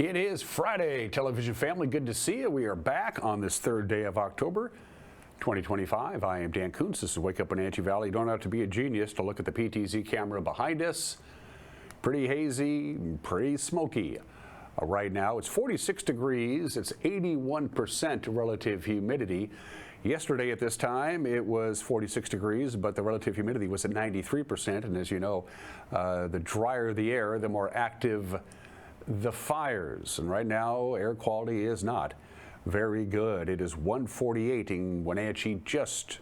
It is Friday, television family. Good to see you. We are back on this third day of October 2025. I am Dan Kuntz. This is Wake Up Wenatchee Valley. You don't have to be a genius to look at the PTZ camera behind us. Pretty hazy, pretty smoky. Right now it's 46 degrees. It's 81% relative humidity. Yesterday at this time it was 46 degrees, but the relative humidity was at 93%. And as you know, the drier the air, the more active the fires. And right now air quality is not very good. It is 148 in Wenatchee, just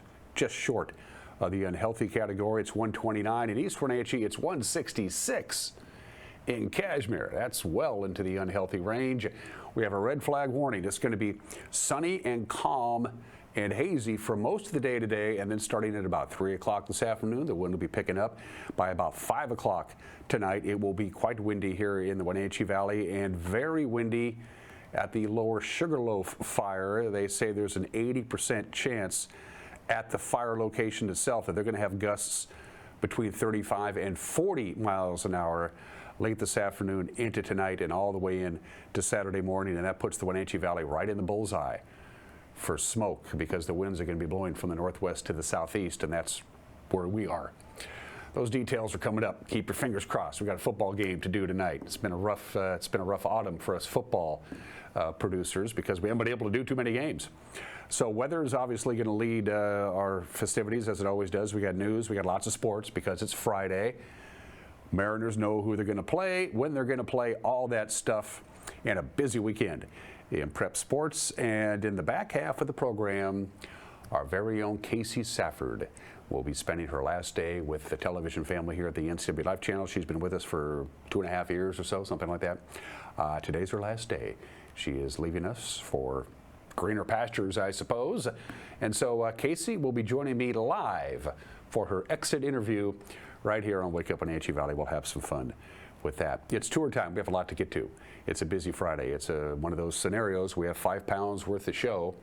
short of the unhealthy category. It's 129 in East Wenatchee. It's 166 in Kashmir. That's well into the unhealthy range. We have a red flag warning. It's going to be sunny and calm and hazy for most of the day today, and then starting at about 3 o'clock this afternoon, the wind will be picking up. By about 5 o'clock tonight, it will be quite windy here in the Wenatchee Valley and very windy at the lower Sugarloaf fire. They say there's an 80% chance at the fire location itself that they're going to have gusts between 35 and 40 miles an hour late this afternoon into tonight and all the way in to Saturday morning, and that puts the Wenatchee Valley right in the bullseye for smoke because the winds are going to be blowing from the northwest to the southeast, and that's where we are. Those details are coming up. Keep your fingers crossed. We got a football game to do tonight. It's been a rough autumn for us football producers because we haven't been able to do too many games. So weather is obviously going to lead our festivities as it always does. We got news. We got lots of sports because it's Friday. Mariners know who they're going to play, when they're going to play, all that stuff, and a busy weekend in prep sports. And in the back half of the program, our very own Kasey Safford will be spending her last day with the television family here at the NCW Life channel. She's been with us for 2.5 years or so, something like that. Today's her last day. She is leaving us for greener pastures, I suppose. And so Kasey will be joining me live for her exit interview right here on Wake Up Wenatchee Valley. We'll have some fun with that. It's tour time. We have a lot to get to. It's a busy Friday. It's one of those scenarios. We have 5 pounds worth of show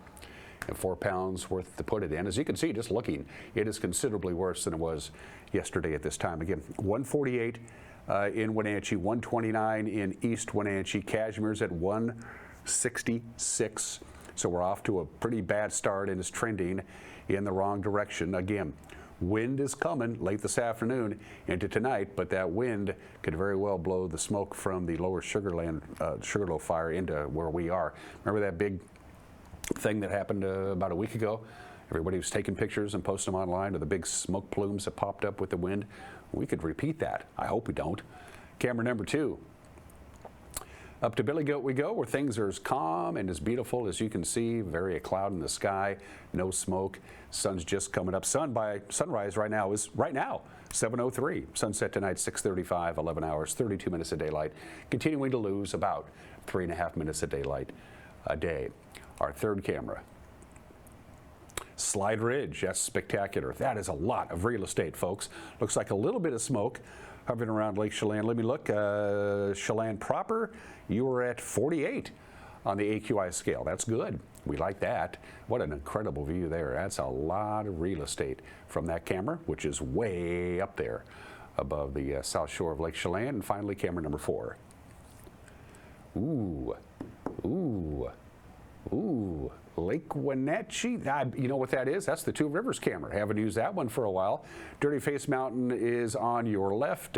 and 4 pounds worth to put it in. As you can see, just looking, it is considerably worse than it was yesterday at this time. Again, 148 in Wenatchee, 129 in East Wenatchee. Kashmir's at 166. So we're off to a pretty bad start and is trending in the wrong direction. Again, wind is coming late this afternoon into tonight, but that wind could very well blow the smoke from the lower Sugarloaf fire into where we are. Remember that big thing that happened about a week ago? Everybody was taking pictures and posting them online of the big smoke plumes that popped up with the wind. We could repeat that. I hope we don't. Camera number 2. Up to Billy Goat we go, where things are as calm and as beautiful as you can see. Very a cloud in the sky, no smoke. Sun's just coming up. Sunrise right now is 7:03. Sunset tonight 6:35. 11 hours, 32 minutes of daylight. Continuing to lose about 3.5 minutes of daylight a day. Our third camera. Slide Ridge, that's spectacular. That is a lot of real estate, folks. Looks like a little bit of smoke hovering around Lake Chelan. Let me look. Chelan proper, you were at 48 on the AQI scale. That's good. We like that. What an incredible view there. That's a lot of real estate from that camera, which is way up there above the south shore of Lake Chelan. And finally, camera number 4. Ooh, ooh, ooh. Lake Wenatchee, you know what that is? That's the Two Rivers camera. Haven't used that one for a while. Dirty Face Mountain is on your left.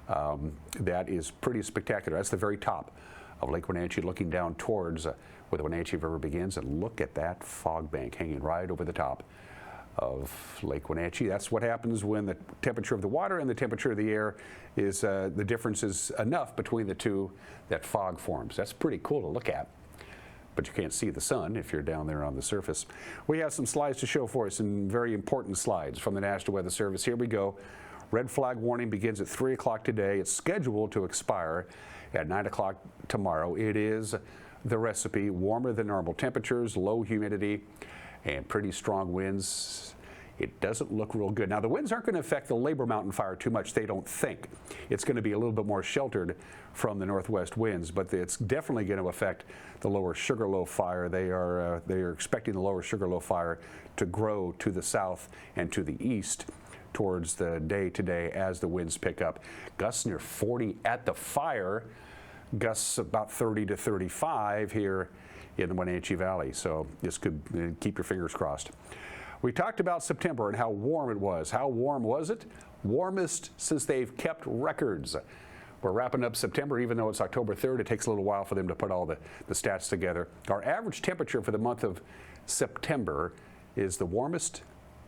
That is pretty spectacular. That's the very top of Lake Wenatchee, looking down towards where the Wenatchee River begins. And look at that fog bank hanging right over the top of Lake Wenatchee. That's what happens when the temperature of the water and the temperature of the air is, the difference is enough between the two that fog forms. That's pretty cool to look at. But you can't see the sun if you're down there on the surface. We have some slides to show for us, and very important slides from the National Weather Service. Here we go. Red flag warning begins at 3 o'clock today. It's scheduled to expire at 9 o'clock tomorrow. It is the recipe: warmer than normal temperatures, low humidity, and pretty strong winds. It doesn't look real good. Now, the winds aren't going to affect the Labor Mountain fire too much, they don't think. It's going to be a little bit more sheltered from the northwest winds, but it's definitely going to affect the lower Sugarloaf fire. They are expecting the lower Sugarloaf fire to grow to the south and to the east towards the day today as the winds pick up. Gusts near 40 at the fire. Gusts about 30 to 35 here in the Wenatchee Valley. So this could keep your fingers crossed. We talked about September and how warm it was. How warm was it? Warmest since they've kept records. We're wrapping up September, even though it's October 3rd. It takes a little while for them to put all the stats together. Our average temperature for the month of September is the warmest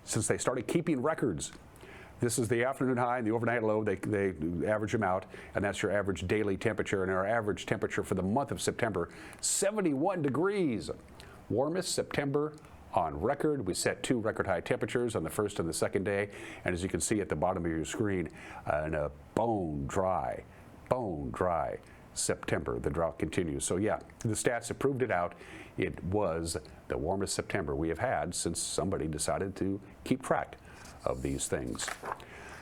since they started keeping records. This is the afternoon high and the overnight low. They average them out, and that's your average daily temperature. And our average temperature for the month of September, 71 degrees. Warmest September on record. We set 2 record high temperatures on the first and the second day. And as you can see at the bottom of your screen, in a bone dry September. The drought continues. So yeah, the stats have proved it out. It was the warmest September we have had since somebody decided to keep track of these things.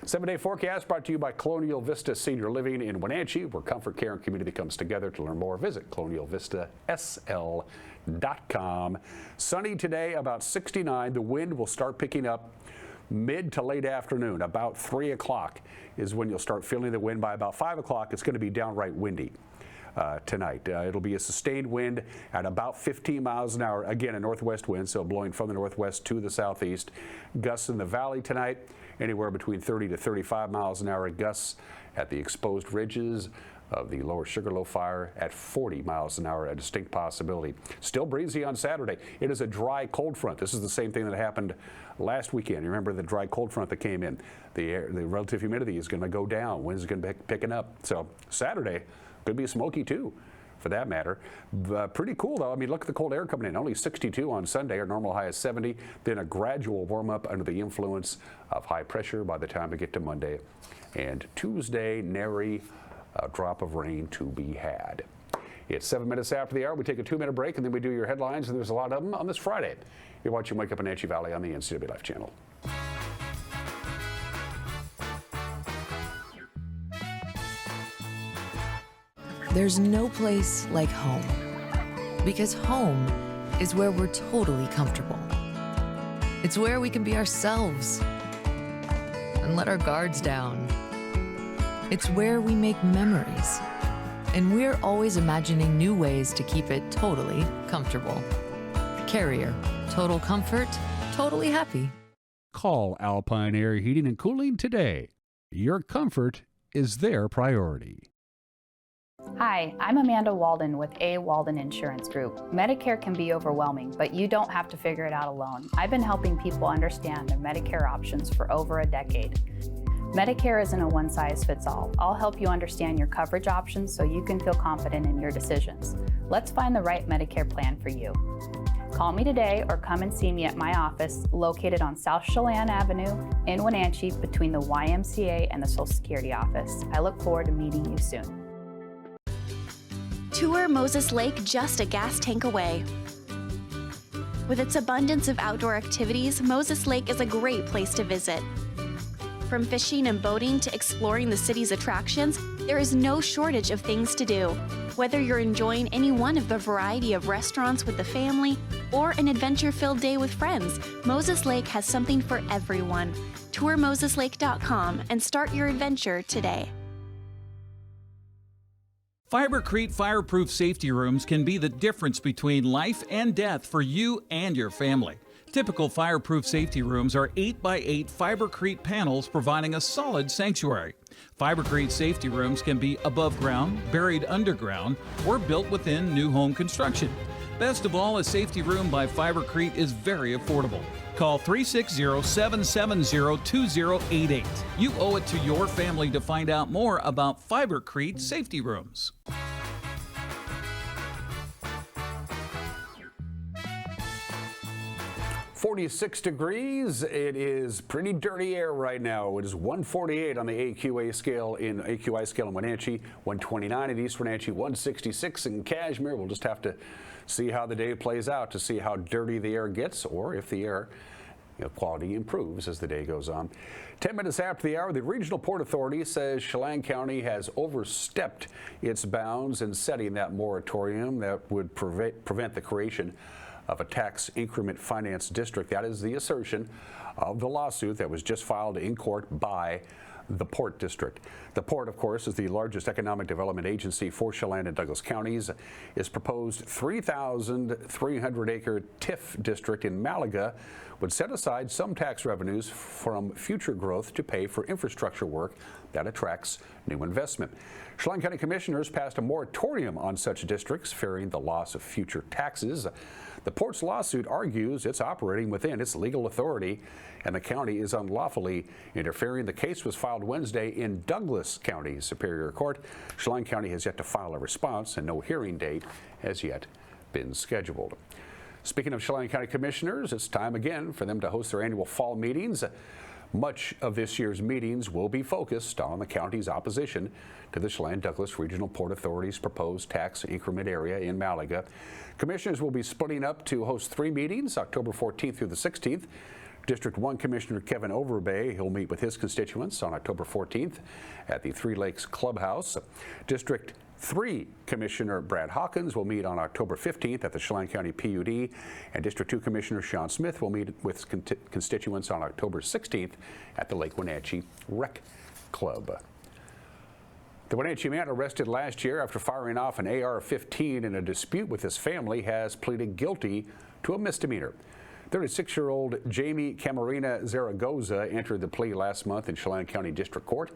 7-day forecast brought to you by Colonial Vista Senior Living in Wenatchee, where comfort, care, and community comes together. To learn more, visit colonialvistasl.com. Sunny today, about 69. The wind will start picking up mid to late afternoon. About 3 o'clock is when you'll start feeling the wind. By about 5 o'clock, it's going to be downright windy tonight. It'll be a sustained wind at about 15 miles an hour. Again, a northwest wind, so blowing from the northwest to the southeast. Gusts in the valley tonight, anywhere between 30 to 35 miles an hour. Gusts at the exposed ridges of the lower Sugarloaf fire at 40 miles an hour, a distinct possibility. Still breezy on Saturday. It is a dry cold front. This is the same thing that happened last weekend. You remember the dry cold front that came in. The relative humidity is going to go down. Winds are going to be picking up. So Saturday could be smoky too, for that matter. Pretty cool though. I mean, look at the cold air coming in. Only 62 on Sunday. Our normal high is 70. Then a gradual warm up under the influence of high pressure by the time we get to Monday. And Tuesday, nary a drop of rain to be had. It's 7 minutes after the hour. We take a 2-minute break and then we do your headlines, and there's a lot of them on this Friday. You're watching Wake Up in Wenatchee Valley on the NCW Life channel. There's no place like home, because home is where we're totally comfortable. It's where we can be ourselves and let our guards down. It's where we make memories, and we're always imagining new ways to keep it totally comfortable. Carrier, total comfort, totally happy. Call Alpine Air Heating and Cooling today. Your comfort is their priority. Hi, I'm Amanda Walden with A. Walden Insurance Group. Medicare can be overwhelming, but you don't have to figure it out alone. I've been helping people understand their Medicare options for over a decade. Medicare isn't a one-size-fits-all. I'll help you understand your coverage options so you can feel confident in your decisions. Let's find the right Medicare plan for you. Call me today or come and see me at my office located on South Chelan Avenue in Wenatchee between the YMCA and the Social Security office. I look forward to meeting you soon. Tour Moses Lake just a gas tank away. With its abundance of outdoor activities, Moses Lake is a great place to visit. From fishing and boating to exploring the city's attractions, there is no shortage of things to do. Whether you're enjoying any one of the variety of restaurants with the family or an adventure-filled day with friends, Moses Lake has something for everyone. Tour MosesLake.com and start your adventure today. Fibercrete fireproof safety rooms can be the difference between life and death for you and your family. Typical fireproof safety rooms are 8x8 Fibercrete panels providing a solid sanctuary. Fibercrete safety rooms can be above ground, buried underground, or built within new home construction. Best of all, a safety room by Fibercrete is very affordable. Call 360-770-2088. You owe it to your family to find out more about Fibercrete safety rooms. .46 degrees. It is pretty dirty air right now. It is 148 on the AQI scale in Wenatchee, 129 in East Wenatchee, 166 in Cashmere. We'll just have to see how the day plays out to see how dirty the air gets, or if the air quality improves as the day goes on. 10 minutes after the hour, the Regional Port Authority says Chelan County has overstepped its bounds in setting that moratorium that would prevent the creation of a tax increment finance district. That is the assertion of the lawsuit that was just filed in court by the Port District. The Port, of course, is the largest economic development agency for Chelan and Douglas counties. Its proposed 3,300-acre TIF district in Malaga would set aside some tax revenues from future growth to pay for infrastructure work that attracts new investment. Chelan County Commissioners passed a moratorium on such districts, fearing the loss of future taxes. The Port's lawsuit argues it's operating within its legal authority and the county is unlawfully interfering. The case was filed Wednesday in Douglas County Superior Court. Chelan County has yet to file a response and no hearing date has yet been scheduled. Speaking of Chelan County Commissioners, it's time again for them to host their annual fall meetings. Much of this year's meetings will be focused on the county's opposition to the Chelan-Douglas Regional Port Authority's proposed tax increment area in Malaga. Commissioners will be splitting up to host 3 meetings, October 14th through the 16th. District 1 Commissioner Kevin Overbay, he'll meet with his constituents on October 14th at the Three Lakes Clubhouse. District 3 Commissioner Brad Hawkins will meet on October 15th at the Chelan County PUD, and District 2 Commissioner Sean Smith will meet with constituents on October 16th at the Lake Wenatchee Rec Club. The Wenatchee man arrested last year after firing off an AR-15 in a dispute with his family has pleaded guilty to a misdemeanor. 36-year-old Jamie Camarena Zaragoza entered the plea last month in Chelan County District Court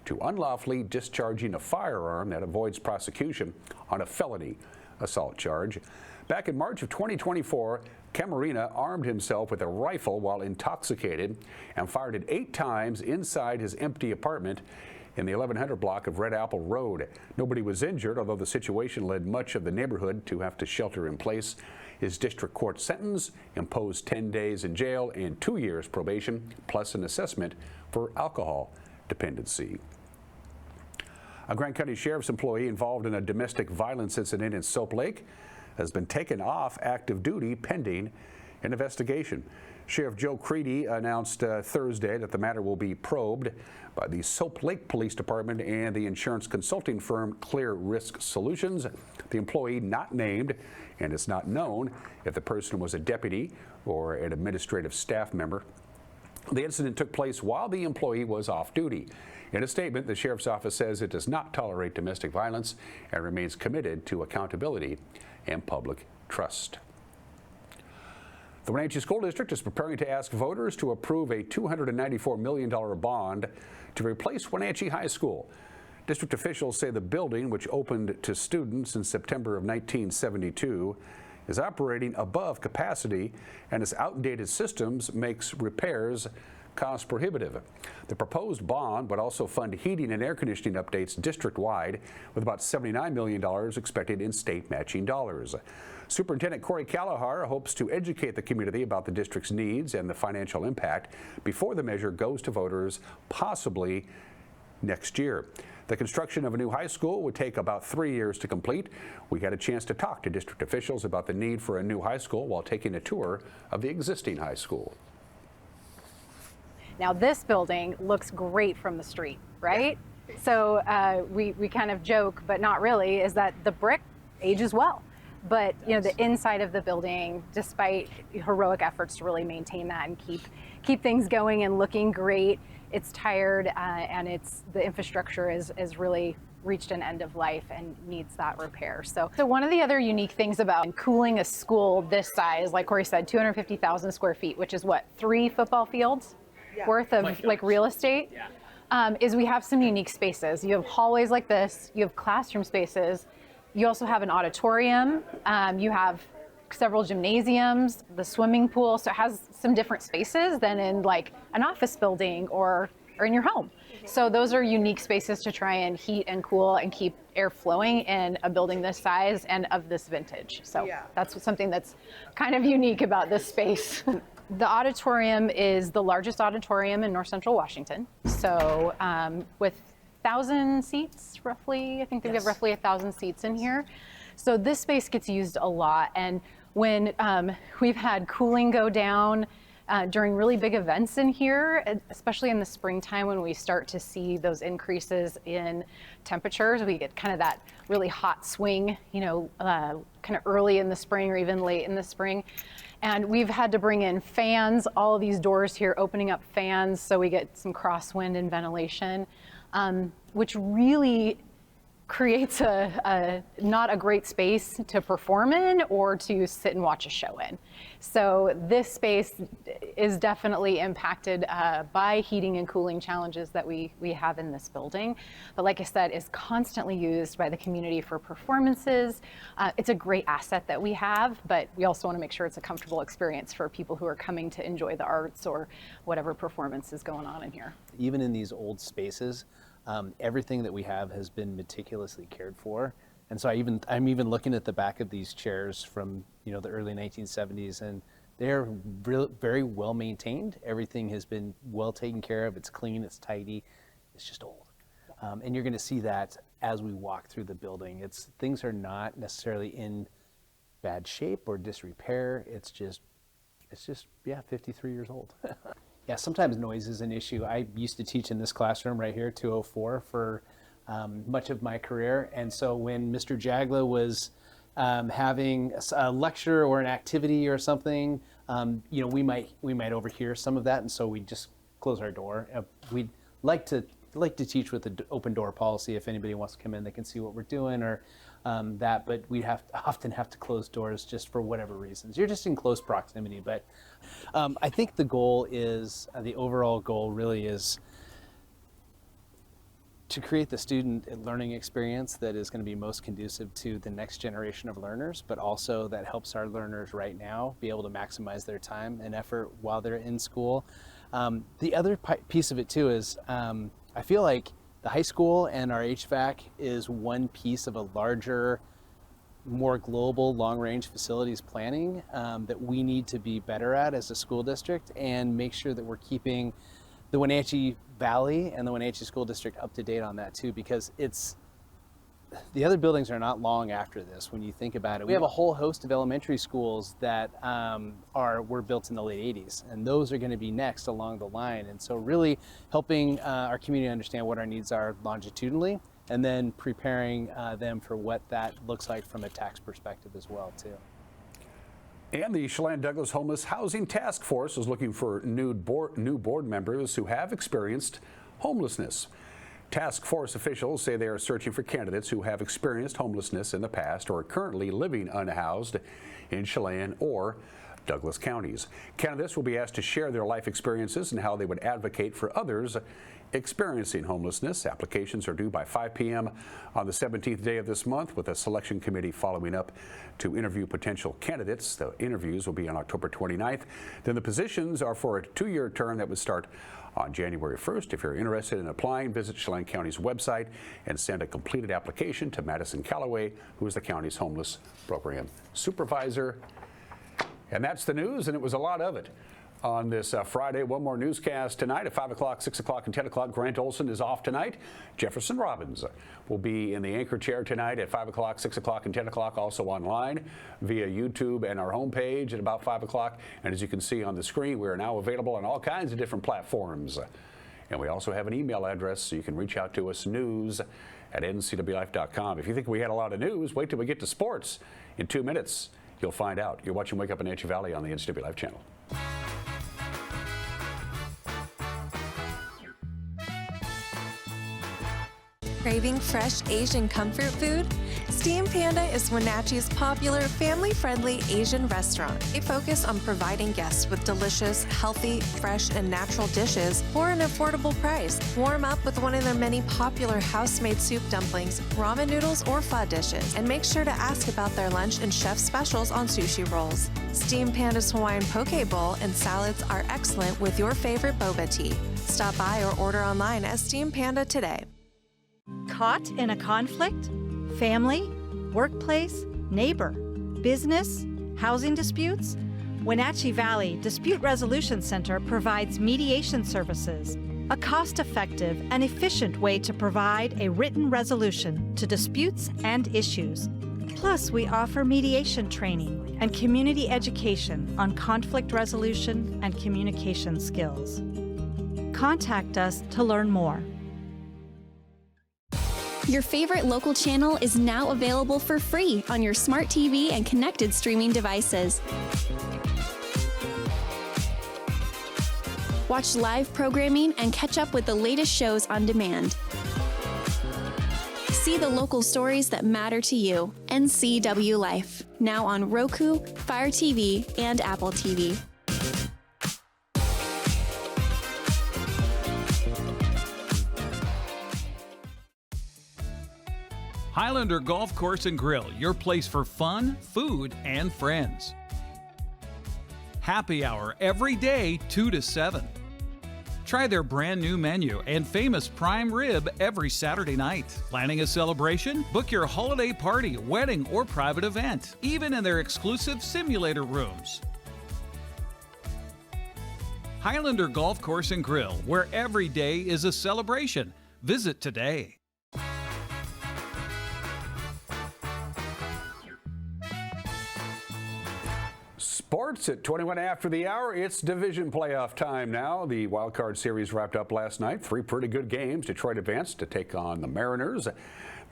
to unlawfully discharging a firearm that avoids prosecution on a felony assault charge. Back in March of 2024, Camarena armed himself with a rifle while intoxicated and fired it 8 times inside his empty apartment in the 1100 block of Red Apple Road. Nobody was injured, although the situation led much of the neighborhood to have to shelter in place. His district court sentence imposed 10 days in jail and 2 years probation, plus an assessment for alcohol dependency. A Grant County Sheriff's employee involved in a domestic violence incident in Soap Lake has been taken off active duty pending an investigation. Sheriff Joe Creedy announced Thursday that the matter will be probed by the Soap Lake Police Department and the insurance consulting firm Clear Risk Solutions. The employee not named, and it's not known if the person was a deputy or an administrative staff member. The incident took place while the employee was off duty. In a statement, the Sheriff's Office says it does not tolerate domestic violence and remains committed to accountability and public trust. The Wenatchee School District is preparing to ask voters to approve a $294 million bond to replace Wenatchee High School. District officials say the building, which opened to students in September of 1972, is operating above capacity, and its outdated systems makes repairs cost prohibitive. The proposed bond would also fund heating and air conditioning updates district-wide, with about $79 million expected in state matching dollars. Superintendent Corey Callahar hopes to educate the community about the district's needs and the financial impact before the measure goes to voters, possibly next year. The construction of a new high school would take about 3 years to complete. We had a chance to talk to district officials about the need for a new high school while taking a tour of the existing high school. Now this building looks great from the street, right? So we kind of joke, but not really, is that the brick ages well. But you know, the inside of the building, despite heroic efforts to really maintain that and keep things going and looking great, it's tired and the infrastructure is really reached an end of life and needs that repair. So one of the other unique things about cooling a school this size, like Corey said, 250,000 square feet, which is what, 3 football fields worth of like real estate, is we have some unique spaces. You have hallways like this, you have classroom spaces, you also have an auditorium, you have several gymnasiums, the swimming pool, so it has some different spaces than in like an office building or in your home. So those are unique spaces to try and heat and cool and keep air flowing in a building this size and of this vintage. So that's something that's kind of unique about this space. The auditorium is the largest auditorium in North Central Washington. So with 1,000 seats roughly, I think they have roughly 1,000 seats in here. So this space gets used a lot. And when we've had cooling go down during really big events in here, especially in the springtime when we start to see those increases in temperatures, we get kind of that really hot swing, you know, kind of early in the spring or even late in the spring. And we've had to bring in fans, all of these doors here opening up fans so we get some crosswind and ventilation, which really creates not a great space to perform in or to sit and watch a show in. So this space is definitely impacted by heating and cooling challenges that we have in this building. But like I said, is constantly used by the community for performances. It's a great asset that we have, but we also want to make sure it's a comfortable experience for people who are coming to enjoy the arts or whatever performance is going on in here. Even in these old spaces, everything that we have has been meticulously cared for. And so I'm even looking at the back of these chairs from the early 1970s, and they're very well maintained. Everything has been well taken care of. It's clean, it's tidy, it's just old. And you're gonna see that as we walk through the building. Things are not necessarily in bad shape or disrepair. It's just 53 years old. Yeah, sometimes noise is an issue. I used to teach in this classroom right here, 204, for much of my career. And so when Mr. Jagla was having a lecture or an activity or something, we might overhear some of that, and so we just close our door. We'd like to teach with an open door policy. If anybody wants to come in, they can see what we're doing or that. But we often have to close doors just for whatever reasons. You're just in close proximity. But I think the overall goal really is to create the student learning experience that is going to be most conducive to the next generation of learners, but also that helps our learners right now be able to maximize their time and effort while they're in school. The other piece of it too is I feel like the high school and our HVAC is one piece of a larger, more global long-range facilities planning that we need to be better at as a school district and make sure that we're keeping the Wenatchee Valley and the Wenatchee School District up to date on that too, because the other buildings are not long after this when you think about it. We have a whole host of elementary schools that were built in the late 80s, and those are going to be next along the line. And so really helping our community understand what our needs are longitudinally, and then preparing them for what that looks like from a tax perspective as well too. And the Chelan-Douglas Homeless Housing Task Force is looking for new board members who have experienced homelessness. Task Force officials say they are searching for candidates who have experienced homelessness in the past or are currently living unhoused in Chelan or Douglas counties. Candidates will be asked to share their life experiences and how they would advocate for others experiencing homelessness. Applications are due by 5 p.m. on the 17th day of this month, with a selection committee following up to interview potential candidates. The interviews will be on October 29th. Then the positions are for a 2-year term that would start on January 1st. If you're interested in applying, visit Chelan County's website and send a completed application to Madison Calloway, who is the county's homeless program supervisor. And that's the news, and it was a lot of it on this Friday. One more newscast tonight at 5 o'clock, 6 o'clock, and 10 o'clock. Grant Olson is off tonight. Jefferson Robbins will be in the anchor chair tonight at 5 o'clock, 6 o'clock, and 10 o'clock, also online via YouTube and our homepage at about 5 o'clock. And as you can see on the screen, we are now available on all kinds of different platforms. And we also have an email address, so you can reach out to us, news@ncwlife.com. If you think we had a lot of news, wait till we get to sports. In 2 minutes, you'll find out. You're watching Wake Up Wenatchee Valley on the NCW Life channel. Craving fresh Asian comfort food? Steam Panda is Wenatchee's popular family-friendly Asian restaurant. They focus on providing guests with delicious, healthy, fresh, and natural dishes for an affordable price. Warm up with one of their many popular house-made soup dumplings, ramen noodles, or pho dishes. And make sure to ask about their lunch and chef specials on sushi rolls. Steam Panda's Hawaiian poke bowl and salads are excellent with your favorite boba tea. Stop by or order online at Steam Panda today. Caught in a conflict? Family? Workplace? Neighbor? Business? Housing disputes? Wenatchee Valley Dispute Resolution Center provides mediation services, a cost-effective and efficient way to provide a written resolution to disputes and issues. Plus, we offer mediation training and community education on conflict resolution and communication skills. Contact us to learn more. Your favorite local channel is now available for free on your smart TV and connected streaming devices. Watch live programming and catch up with the latest shows on demand. See the local stories that matter to you. NCW Life, now on Roku, Fire TV, and Apple TV. Highlander Golf Course and Grill, your place for fun, food, and friends. Happy hour every day, 2 to 7. Try their brand new menu and famous prime rib every Saturday night. Planning a celebration? Book your holiday party, wedding, or private event, even in their exclusive simulator rooms. Highlander Golf Course and Grill, where every day is a celebration. Visit today. Sports at 21 after the hour. It's division playoff time now. The wild card series wrapped up last night. 3 pretty good games. Detroit advanced to take on the Mariners.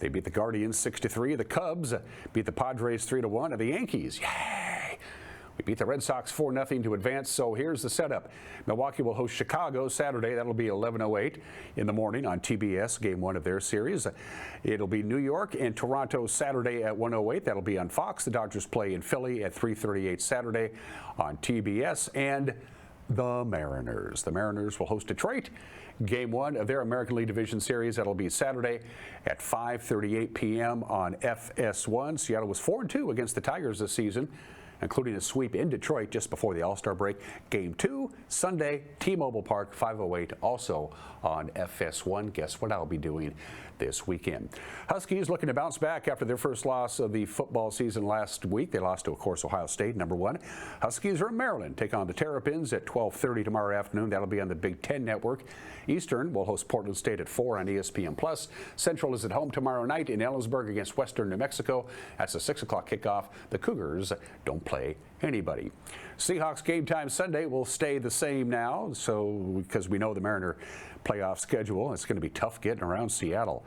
They beat the Guardians 6-3. The Cubs beat the Padres 3-1. And the Yankees, yay! We beat the Red Sox 4-0 to advance. So here's the setup. Milwaukee will host Chicago Saturday. That'll be 11:08 in the morning on TBS, game 1 of their series. It'll be New York and Toronto Saturday at 1:08. That'll be on Fox. The Dodgers play in Philly at 3:38 Saturday on TBS. And the Mariners. The Mariners will host Detroit. Game 1 of their American League Division Series. That'll be Saturday at 5:38 p.m. on FS1. Seattle was 4-2 against the Tigers this season, including a sweep in Detroit just before the All-Star break. Game 2, Sunday, T-Mobile Park, 5:08, also on FS1. Guess what I'll be doing this weekend? Huskies looking to bounce back after their first loss of the football season last week. They lost to, of course, Ohio State, number 1. Huskies are in Maryland, take on the Terrapins at 12:30 tomorrow afternoon. That'll be on the Big Ten Network. Eastern will host Portland State at 4 on ESPN+. Central is at home tomorrow night in Ellensburg against Western New Mexico. That's a 6 o'clock kickoff. The Cougars don't play anybody. Seahawks game time Sunday will stay the same now, because we know the Mariner playoff schedule. It's going to be tough getting around Seattle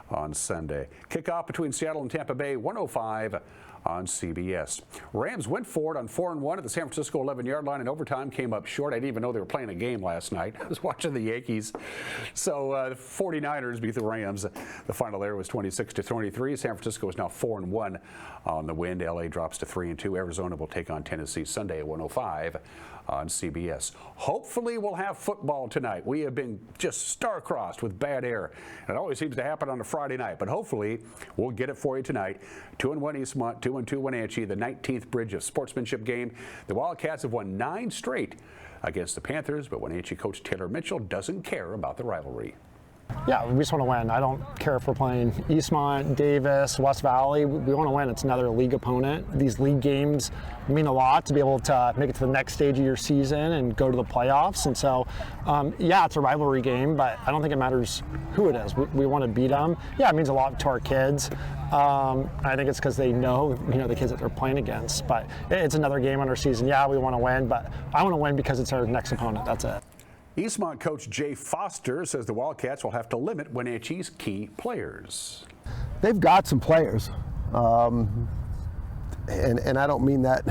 on Sunday. Kickoff between Seattle and Tampa Bay, 1:05 on CBS. Rams went for it on 4-1 at the San Francisco 11-yard line in overtime, came up short. I didn't even know they were playing a game last night. I was watching the Yankees. So the 49ers beat the Rams. The final there was 26-23. San Francisco is now 4-1 on the win. LA drops to 3-2. Arizona will take on Tennessee Sunday at 1:05 on CBS. Hopefully we'll have football tonight. We have been just star-crossed with bad air. It always seems to happen on a Friday night, but hopefully we'll get it for you tonight. 2-1 Eastmont, 2-2 Wenatchee, the 19th Bridge of Sportsmanship game. The Wildcats have won 9 straight against the Panthers, but Wenatchee coach Taylor Mitchell doesn't care about the rivalry. Yeah, we just want to win. I don't care if we're playing Eastmont, Davis, West Valley. We want to win. It's another league opponent. These league games mean a lot to be able to make it to the next stage of your season and go to the playoffs. And so, yeah, it's a rivalry game, but I don't think it matters who it is. We want to beat them. Yeah, it means a lot to our kids. I think it's because they know, the kids that they're playing against. But it's another game on our season. Yeah, we want to win, but I want to win because it's our next opponent. That's it. Eastmont coach Jay Foster says the Wildcats will have to limit Wenatchee's key players. They've got some players, and I don't mean that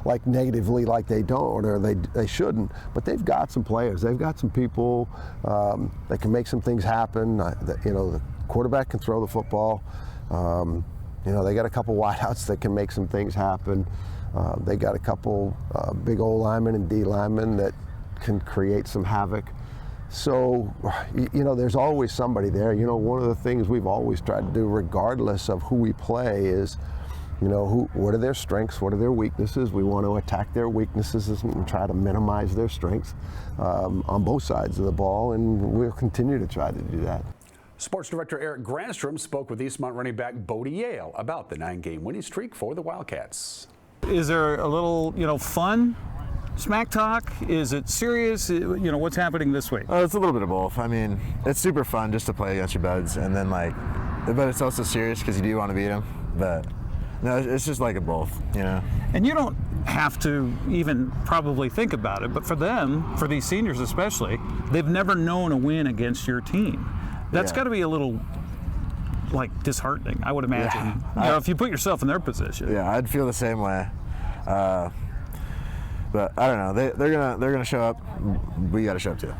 like negatively, like they don't or they shouldn't, but they've got some players. They've got some people that can make some things happen. The quarterback can throw the football. They got a couple wideouts that can make some things happen. They got a couple big O linemen and D linemen that can create some havoc. So, there's always somebody there. One of the things we've always tried to do, regardless of who we play, is, what are their strengths, what are their weaknesses? We want to attack their weaknesses and try to minimize their strengths on both sides of the ball, and we'll continue to try to do that. Sports Director Eric Granstrom spoke with Eastmont running back Bodie Yale about the 9-game winning streak for the Wildcats. Is there a little, fun? Smack talk? Is it serious? What's happening this week? It's a little bit of both. I mean, it's super fun just to play against your buds, and then but it's also serious because you do want to beat them. But no, it's just like a both, And you don't have to even probably think about it, but for them, for these seniors especially, they've never known a win against your team. That's got to be a little disheartening, I would imagine. If you put yourself in their position. Yeah, I'd feel the same way. But I don't know. They're gonna show up. We got to show up too.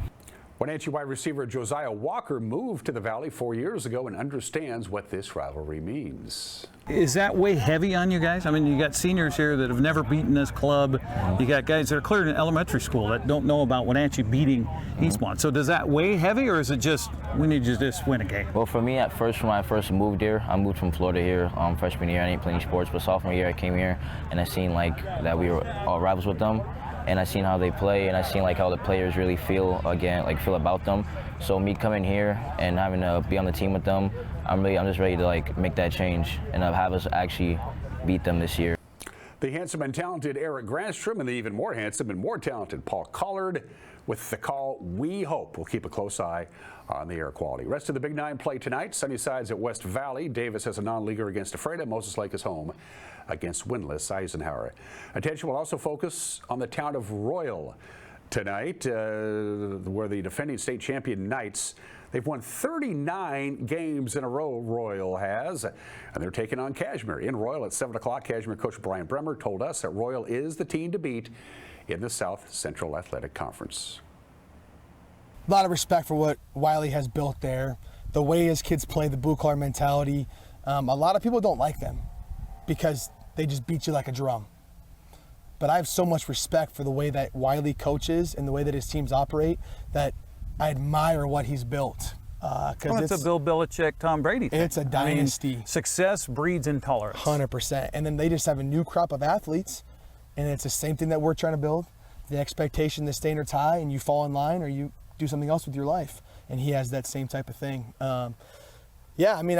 Wenatchee wide receiver Josiah Walker moved to the Valley 4 years ago and understands what this rivalry means. Is that way heavy on you guys? I mean, you got seniors here that have never beaten this club. You got guys that are cleared in elementary school that don't know about Wenatchee beating Eastmont. So does that weigh heavy, or is it just we need to just win a game? Well, for me, at first, when I first moved here, I moved from Florida here. Freshman year, I didn't play any sports, but sophomore year, I came here and I seen like that we were all rivals with them. And I seen how they play, and I seen like how the players really feel about them. So me coming here and having to be on the team with them, I'm just ready to like make that change and have us actually beat them this year. The handsome and talented Eric Granstrom and the even more handsome and more talented Paul Collard with the call we hope. We'll keep a close eye on the air quality. Rest of the Big Nine play tonight. Sunnyside's at West Valley. Davis has a non-leaguer against Ephrata. Moses Lake is home against winless Eisenhower. Attention will also focus on the town of Royal tonight, where the defending state champion Knights, they've won 39 games in a row, Royal has, and they're taking on Cashmere. In Royal at 7 o'clock, Cashmere coach Brian Bremer told us that Royal is the team to beat in the South Central Athletic Conference. A lot of respect for what Wiley has built there, the way his kids play, the blue collar mentality. A lot of people don't like them because they just beat you like a drum. But I have so much respect for the way that Wiley coaches and the way that his teams operate that I admire what he's built. It's a Bill Belichick, Tom Brady thing. It's a dynasty. I mean, success breeds intolerance. 100%. And then they just have a new crop of athletes, and it's the same thing that we're trying to build. The expectation, the standards high, and you fall in line or you do something else with your life. And he has that same type of thing. Yeah, I mean,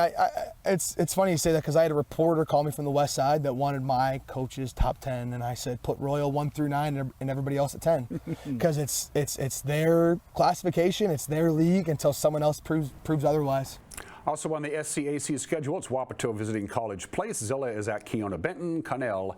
it's funny you say that because I had a reporter call me from the West Side that wanted my coach's top 10, and I said put Royal 1 through 9 and everybody else at 10 because it's their classification, it's their league until someone else proves otherwise. Also on the SCAC schedule, it's Wapato visiting College Place. Zilla is at Keona Benton, Connell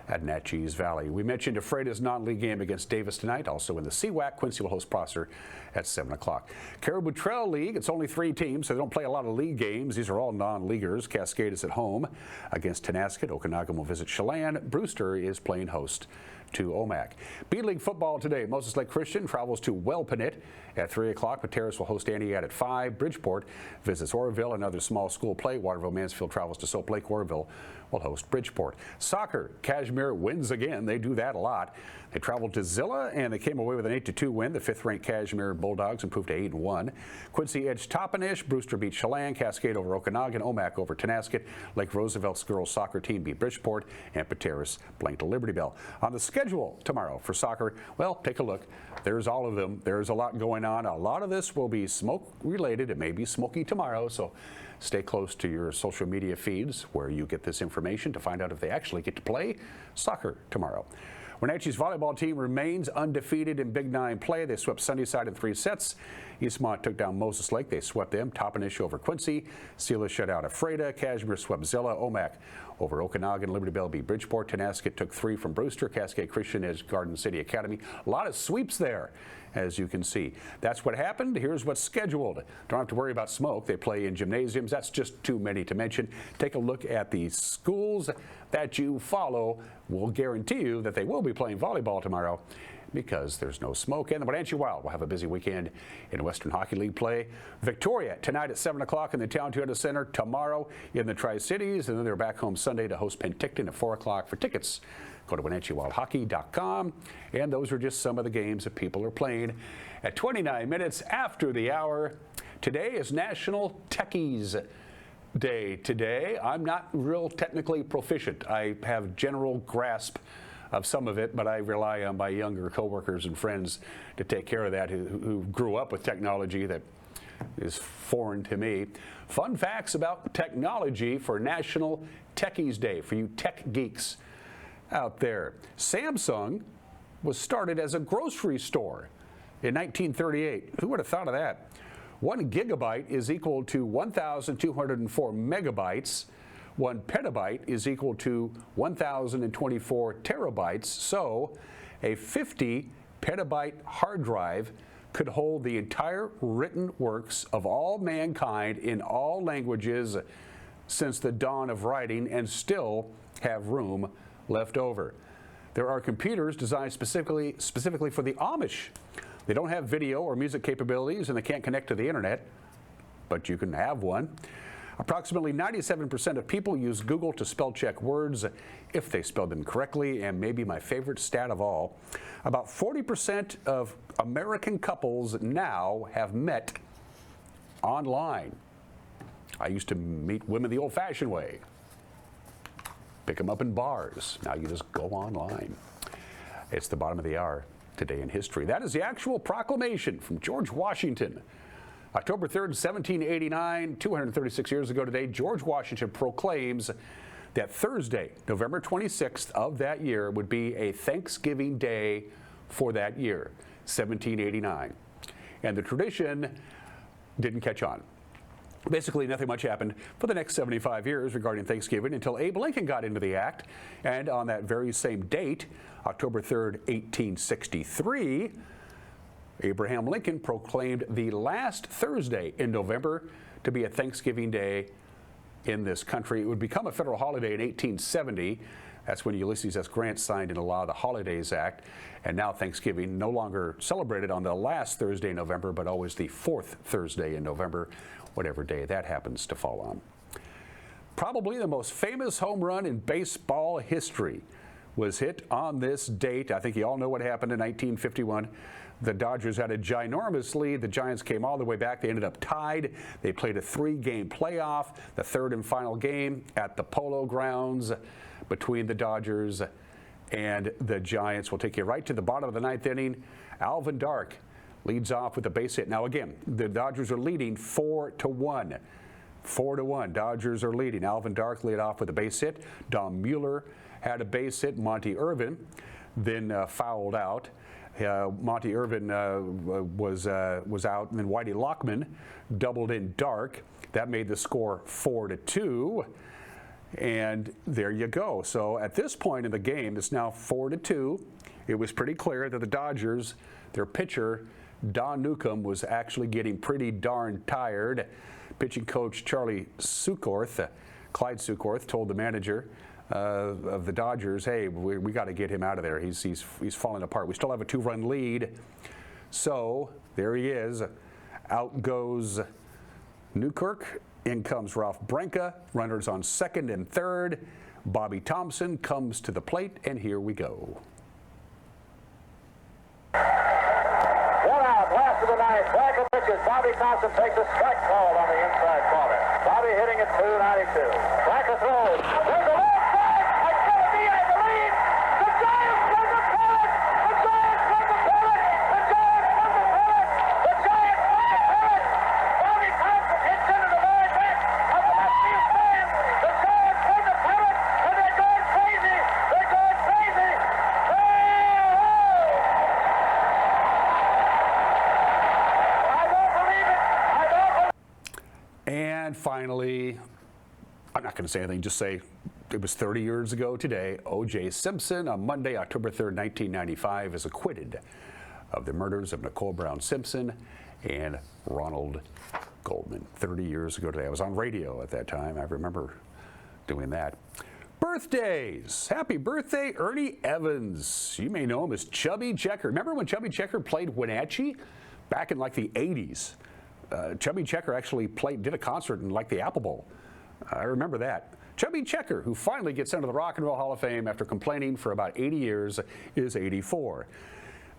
at Natchez Valley. We mentioned Ephrata's non-league game against Davis tonight. Also in the CWAC, Quincy will host Prosser at 7 o'clock. Caribou Trail League, it's only 3 teams, so they don't play a lot of league games. These are all non-leaguers. Cascade is at home against Tenasket. Okanagan will visit Chelan. Brewster is playing host to OMAC. B-League football today. Moses Lake Christian travels to Welpanit at 3 o'clock. Pateros will host Aniat at 5. Bridgeport visits Oroville, another small school play. Waterville Mansfield travels to Soap Lake. Oroville will host Bridgeport. Soccer, Cashmere wins again. They do that a lot. They traveled to Zilla and they came away with an 8-2 win. The 5th-ranked Cashmere Bulldogs improved to 8-1. Quincy edged Toppenish. Brewster beat Chelan. Cascade over Okanagan. OMAC over Tenasket. Lake Roosevelt's girls soccer team beat Bridgeport. And Pateros blanked Liberty Bell. On the schedule tomorrow for soccer, well, take a look. There's all of them. There's a lot going on. A lot of this will be smoke related. It may be smoky tomorrow, so stay close to your social media feeds where you get this information to find out if they actually get to play soccer tomorrow. Wenatchee's volleyball team remains undefeated in Big Nine play. They swept Sunnyside in 3 sets. Eastmont took down Moses Lake. They swept them. Toppenish over Quincy. Sealer shut out Ephrata. Cashmere swept Zilla. OMAC over Okanagan. Liberty Bell beat Bridgeport. Tenasket took 3 from Brewster. Cascade Christian edged Garden City Academy. A lot of sweeps there, as you can see. That's what happened. Here's what's scheduled. Don't have to worry about smoke. They play in gymnasiums. That's just too many to mention. Take a look at the schools that you follow. We'll guarantee you that they will be playing volleyball tomorrow because there's no smoke. And the Wenatchee Wild will have a busy weekend in Western Hockey League play. Victoria tonight at 7 o'clock in the Town Toyota Center. Tomorrow in the Tri-Cities. And then they're back home Sunday to host Penticton at 4 o'clock. For tickets, go to WenatcheeWildHockey.com. And those are just some of the games that people are playing. At 29 minutes after the hour, today is National Techies Day. Today, I'm not real technically proficient. I have general grasp of some of it, but I rely on my younger coworkers and friends to take care of that who grew up with technology that is foreign to me. Fun facts about technology for National Techies Day, for you tech geeks out there. Samsung was started as a grocery store in 1938. Who would have thought of that? 1 gigabyte is equal to 1,204 megabytes. 1 petabyte is equal to 1,024 terabytes. So a 50 petabyte hard drive could hold the entire written works of all mankind in all languages since the dawn of writing and still have room left over. There are computers designed specifically for the Amish. They don't have video or music capabilities and they can't connect to the internet, but you can have one. Approximately 97% of people use Google to spell check words if they spelled them correctly, and maybe my favorite stat of all, about 40% of American couples now have met online. I used to meet women the old-fashioned way. Pick them up in bars. Now you just go online. It's the bottom of the hour today in history. That is the actual proclamation from George Washington. October 3rd, 1789, 236 years ago today, George Washington proclaims that Thursday, November 26th of that year would be a Thanksgiving Day for that year, 1789. And the tradition didn't catch on. Basically, nothing much happened for the next 75 years regarding Thanksgiving until Abe Lincoln got into the act. And on that very same date, October 3rd, 1863, Abraham Lincoln proclaimed the last Thursday in November to be a Thanksgiving Day in this country. It would become a federal holiday in 1870. That's when Ulysses S. Grant signed into law the Holidays Act. And now Thanksgiving no longer celebrated on the last Thursday in November, but always the fourth Thursday in November, whatever day that happens to fall on. Probably the most famous home run in baseball history was hit on this date. I think you all know what happened in 1951. The Dodgers had a ginormous lead. The Giants came all the way back. They ended up tied. They played a 3-game playoff, the third and final game at the Polo Grounds between the Dodgers and the Giants. We'll take you right to the bottom of the ninth inning. Alvin Dark leads off with a base hit. Now again, the Dodgers are leading 4-1. 4-1. Dodgers are leading. Alvin Dark led off with a base hit. Don Mueller had a base hit. Monty Irvin then fouled out. Monty Irvin was out, and then Whitey Lockman doubled in Dark. That made the score 4-2. And there you go. So at this point in the game, it's now 4-2. It was pretty clear that the Dodgers, their pitcher, Don Newcomb, was actually getting pretty darn tired. Pitching coach Clyde Sukorth, told the manager of the Dodgers, hey, we got to get him out of there. He's falling apart. We still have a 2-run lead. So there he is. Out goes Newkirk. In comes Ralph Branca. Runners on second and third. Bobby Thompson comes to the plate, and here we go. 1 out, last of the ninth. Branca pitches. Bobby Thompson takes a strike call on the inside corner. Bobby hitting at .292. Branca throws. There's a long strike. It's going to be, I believe, the Giants win the pennant. The Giants win the pennant. The Giants win the pennant. The Giants win the pennant. Bobby Thompson hits into the very back of the left field stand. The Giants win the pennant, and they're going crazy. They're going crazy. And finally, I'm not going to say anything, just say it was 30 years ago today. O.J. Simpson on Monday, October 3rd, 1995, is acquitted of the murders of Nicole Brown Simpson and Ronald Goldman. 30 years ago today. I was on radio at that time. I remember doing that. Birthdays. Happy birthday, Ernie Evans. You may know him as Chubby Checker. Remember when Chubby Checker played Wenatchee back in like the 80s? Chubby Checker actually did a concert in like the Apple Bowl. I remember that. Chubby Checker, who finally gets into the Rock and Roll Hall of Fame after complaining for about 80 years, is 84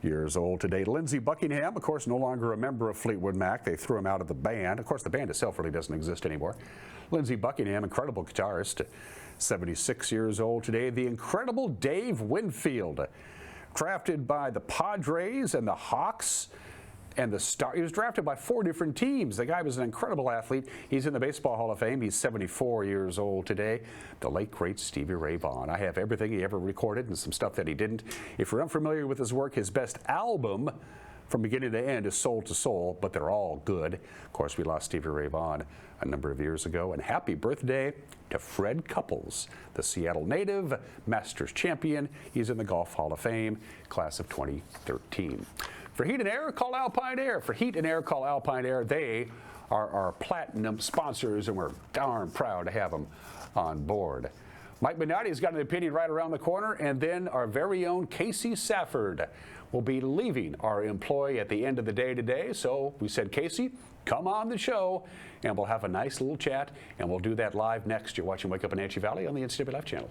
years old today. Lindsey Buckingham, of course, no longer a member of Fleetwood Mac. They threw him out of the band. Of course, the band itself really doesn't exist anymore. Lindsey Buckingham, incredible guitarist, 76 years old today. The incredible Dave Winfield, drafted by the Padres and the Hawks and the Star. He was drafted by 4 different teams. The guy was an incredible athlete. He's in the Baseball Hall of Fame. He's 74 years old today. The late, great Stevie Ray Vaughan. I have everything he ever recorded and some stuff that he didn't. If you're unfamiliar with his work, his best album from beginning to end is Soul to Soul, but they're all good. Of course, we lost Stevie Ray Vaughan a number of years ago. And happy birthday to Fred Couples, the Seattle native, Masters champion. He's in the Golf Hall of Fame, class of 2013. For Heat and Air, call Alpine Air. For Heat and Air, call Alpine Air. They are our platinum sponsors, and we're darn proud to have them on board. Mike Minotti's got an opinion right around the corner, and then our very own Kasey Safford will be leaving our employ at the end of the day today. So we said, Kasey, come on the show, and we'll have a nice little chat, and we'll do that live next. You're watching Wake Up Wenatchee Valley on the NCW Life channel.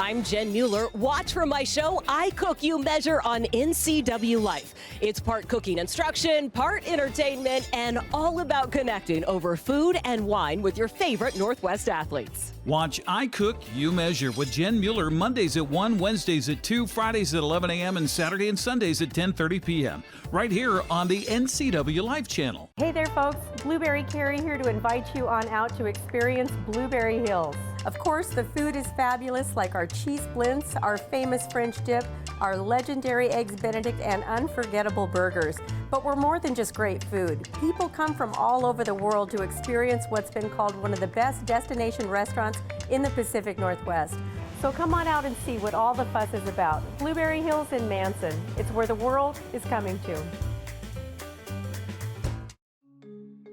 I'm Jen Mueller. Watch for my show, I Cook, You Measure on NCW Life. It's part cooking instruction, part entertainment, and all about connecting over food and wine with your favorite Northwest athletes. Watch I Cook, You Measure with Jen Mueller Mondays at 1, Wednesdays at 2, Fridays at 11 a.m., and Saturday and Sundays at 10:30 p.m. right here on the NCW Life channel. Hey there, folks. Blueberry Carrie here to invite you on out to experience Blueberry Hills. Of course, the food is fabulous, like our cheese splints, our famous French dip, our legendary Eggs Benedict, and unforgettable burgers. But we're more than just great food. People come from all over the world to experience what's been called one of the best destination restaurants in the Pacific Northwest. So come on out and see what all the fuss is about. Blueberry Hills in Manson. It's where the world is coming to.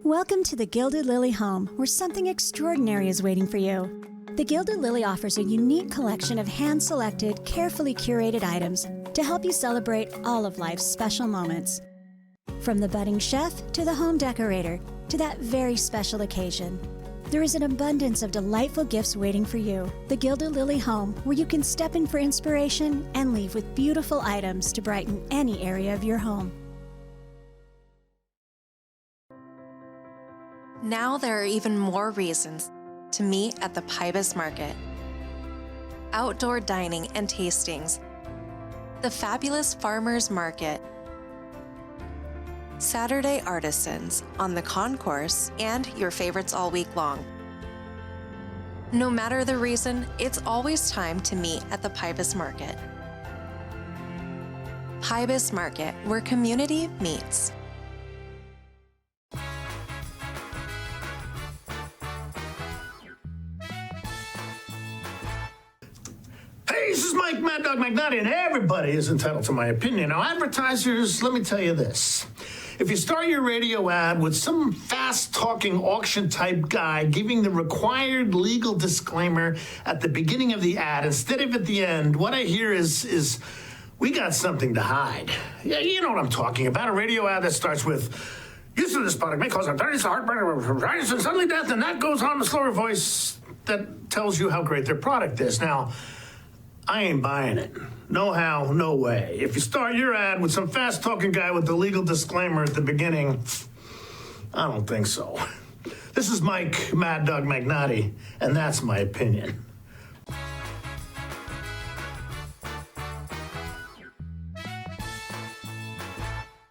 Welcome to the Gilded Lily home, where something extraordinary is waiting for you. The Gilded Lily offers a unique collection of hand-selected, carefully curated items to help you celebrate all of life's special moments. From the budding chef to the home decorator to that very special occasion, there is an abundance of delightful gifts waiting for you. The Gilded Lily home, where you can step in for inspiration and leave with beautiful items to brighten any area of your home. Now there are even more reasons to meet at the Pybus Market. Outdoor dining and tastings, the fabulous Farmers Market, Saturday artisans on the concourse, and your favorites all week long. No matter the reason, it's always time to meet at the Pybus Market. Pybus Market, where community meets. Hey, this is Mike Mad Dog McNutty, and everybody is entitled to my opinion. Now, advertisers, let me tell you this. If you start your radio ad with some fast-talking auction-type guy giving the required legal disclaimer at the beginning of the ad instead of at the end, what I hear is we got something to hide. Yeah, you know what I'm talking about. A radio ad that starts with, use of this product may cause arthritis, heartburn, and suddenly death, and that goes on the slower voice that tells you how great their product is. Now, I ain't buying it. No how, no way. If you start your ad with some fast-talking guy with the legal disclaimer at the beginning, I don't think so. This is Mike Mad Dog McNutty, and that's my opinion.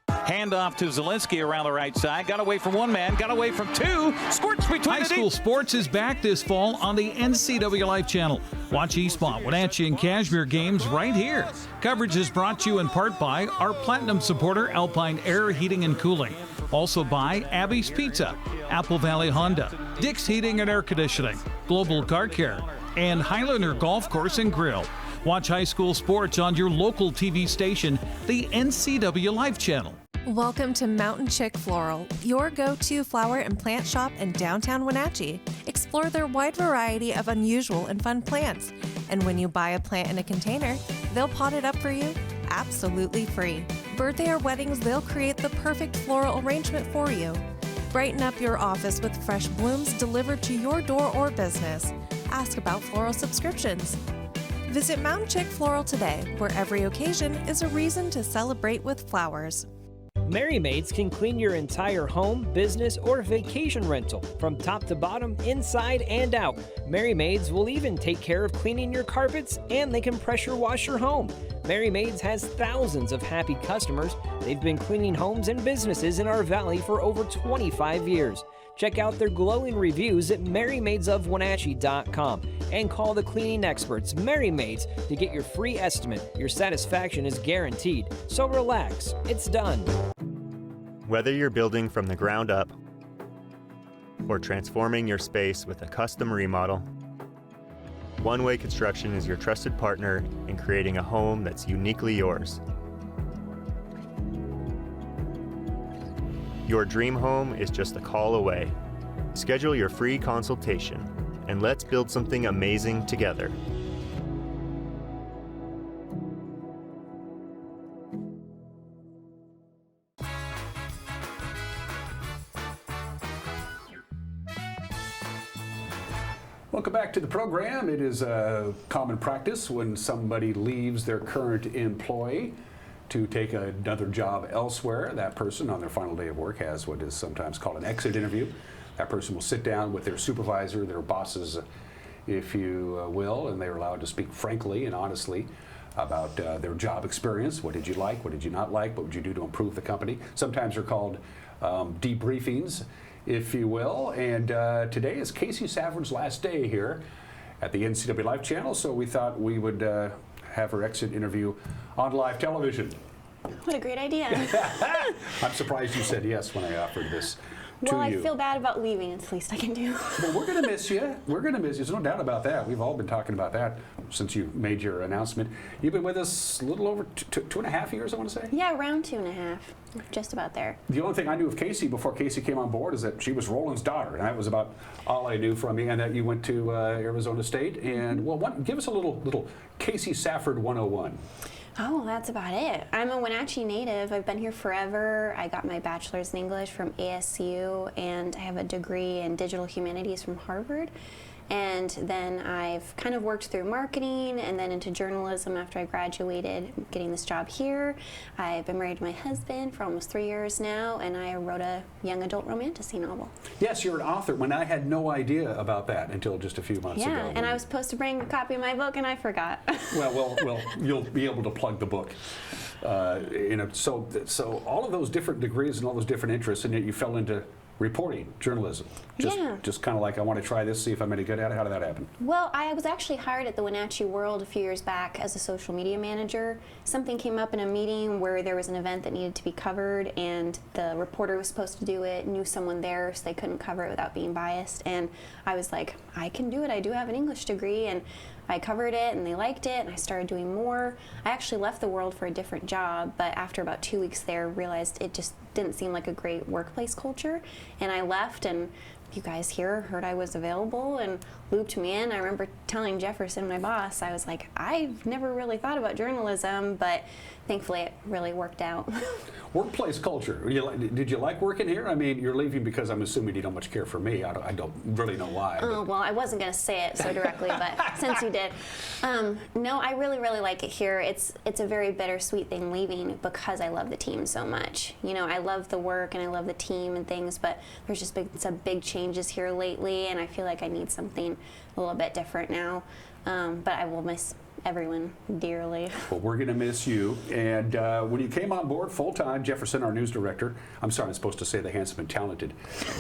Handoff to Zielinski around the right side. Got away from one man, got away from two. Squirts between High school sports is back this fall on the NCW Life channel. Watch Eastmont, Wenatchee, and Cashmere games right here. Coverage is brought to you in part by our platinum supporter, Alpine Air Heating and Cooling. Also by Abby's Pizza, Apple Valley Honda, Dick's Heating and Air Conditioning, Global Car Care, and Highlander Golf Course and Grill. Watch high school sports on your local TV station, the NCW Life channel. Welcome to Mountain Chick Floral, your go-to flower and plant shop in downtown Wenatchee. Explore their wide variety of unusual and fun plants. And when you buy a plant in a container, they'll pot it up for you absolutely free. Birthday or weddings, they'll create the perfect floral arrangement for you. Brighten up your office with fresh blooms delivered to your door or business. Ask about floral subscriptions. Visit Mountain Chick Floral today, where every occasion is a reason to celebrate with flowers. Merry Maids can clean your entire home, business, or vacation rental from top to bottom, inside and out. Merry Maids will even take care of cleaning your carpets, and they can pressure wash your home. Merry Maids has thousands of happy customers. They've been cleaning homes and businesses in our valley for over 25 years. Check out their glowing reviews at merrymaidesofwenatchee.com and call the cleaning experts, Merry Maids, to get your free estimate. Your satisfaction is guaranteed. So relax, it's done. Whether you're building from the ground up or transforming your space with a custom remodel, One-Way Construction is your trusted partner in creating a home that's uniquely yours. Your dream home is just a call away. Schedule your free consultation, and let's build something amazing together. Welcome back to the program. It is a common practice when somebody leaves their current employ to take another job elsewhere. That person on their final day of work has what is sometimes called an exit interview. That person will sit down with their supervisor, their bosses, if you will, and they're allowed to speak frankly and honestly about their job experience. What did you like? What did you not like? What would you do to improve the company? Sometimes they're called debriefings, if you will. And today is Kasey Savard's last day here at the NCW Life channel, so we thought we would have her exit interview on live television. What a great idea. I'm surprised you said yes when I offered this to Well, you. I feel bad about leaving. It's the least I can do. Well, we're going to miss you. We're going to miss you. There's no doubt about that. We've all been talking about that since you made your announcement. You've been with us a little over 2.5 years, I want to say? Yeah, around 2.5. Just about there. The only thing I knew of Kasey before Kasey came on board is that she was Roland's daughter, and that was about all I knew from you, and that you went to Arizona State. And, well, give us a little Kasey Savard 101. Oh, that's about it. I'm a Wenatchee native. I've been here forever. I got my bachelor's in English from ASU, and I have a degree in digital humanities from Harvard. And then I've kind of worked through marketing and then into journalism after I graduated, getting this job here. I've been married to my husband for almost 3 years now, and I wrote a young adult romantasy novel. Yes, you're an author. When I had no idea about that until just a few months ago. Yeah, and I was supposed to bring a copy of my book, and I forgot. Well, you'll be able to plug the book. So all of those different degrees and all those different interests, and yet you fell into reporting, journalism. Just kind of like, I want to try this, see if I'm any good at it. How did that happen? Well, I was actually hired at the Wenatchee World a few years back as a social media manager. Something came up in a meeting where there was an event that needed to be covered, and the reporter was supposed to do it, knew someone there, so they couldn't cover it without being biased. And I was like, I can do it. I do have an English degree, and I covered it, and they liked it, and I started doing more. I actually left the World for a different job, but after about 2 weeks there, realized it just didn't seem like a great workplace culture, and I left, and you guys here heard I was available and looped me in. I remember telling Jefferson, my boss, I was like, I've never really thought about journalism, but thankfully it really worked out. Workplace culture. Did you like working here? I mean, you're leaving because I'm assuming you don't much care for me. I don't really know why. Oh, well, I wasn't going to say it so directly, but since you did. No, I really, really like it here. It's a very bittersweet thing leaving because I love the team so much. You know, I love the work and I love the team and things, but there's just been some big changes here lately, and I feel like I need something a little bit different now. But I will miss everyone dearly. Well, we're going to miss you. And when you came on board full-time, Jefferson, our news director, I'm sorry, I'm supposed to say the handsome and talented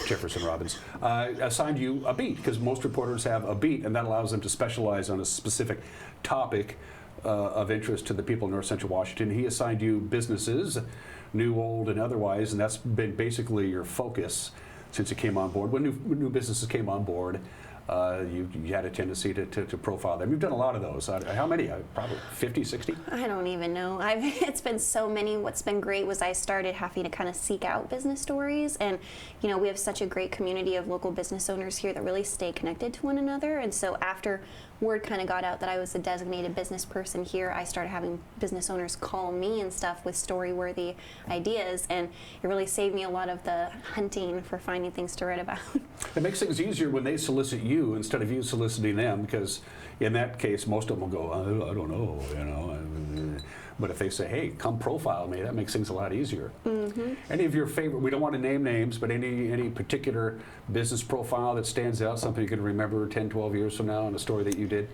Jefferson Robbins, assigned you a beat, because most reporters have a beat, and that allows them to specialize on a specific topic of interest to the people in North Central Washington. He assigned you businesses, new, old, and otherwise, and that's been basically your focus since you came on board. When new businesses came on board, you had a tendency to profile them. You've done a lot of those. How many? Probably 50, 60? I don't even know. It's been so many. What's been great was I started having to kind of seek out business stories, and you know, we have such a great community of local business owners here that really stay connected to one another. And so after word kind of got out that I was a designated business person here, I started having business owners call me and stuff with story-worthy ideas, and it really saved me a lot of the hunting for finding things to write about. It makes things easier when they solicit you instead of you soliciting them, because in that case, most of them will go, I don't know, you know. But if they say, hey, come profile me, that makes things a lot easier. Mm-hmm. Any of your favorite, we don't want to name names, but any particular business profile that stands out, something you can remember 10, 12 years from now, and a story that you did?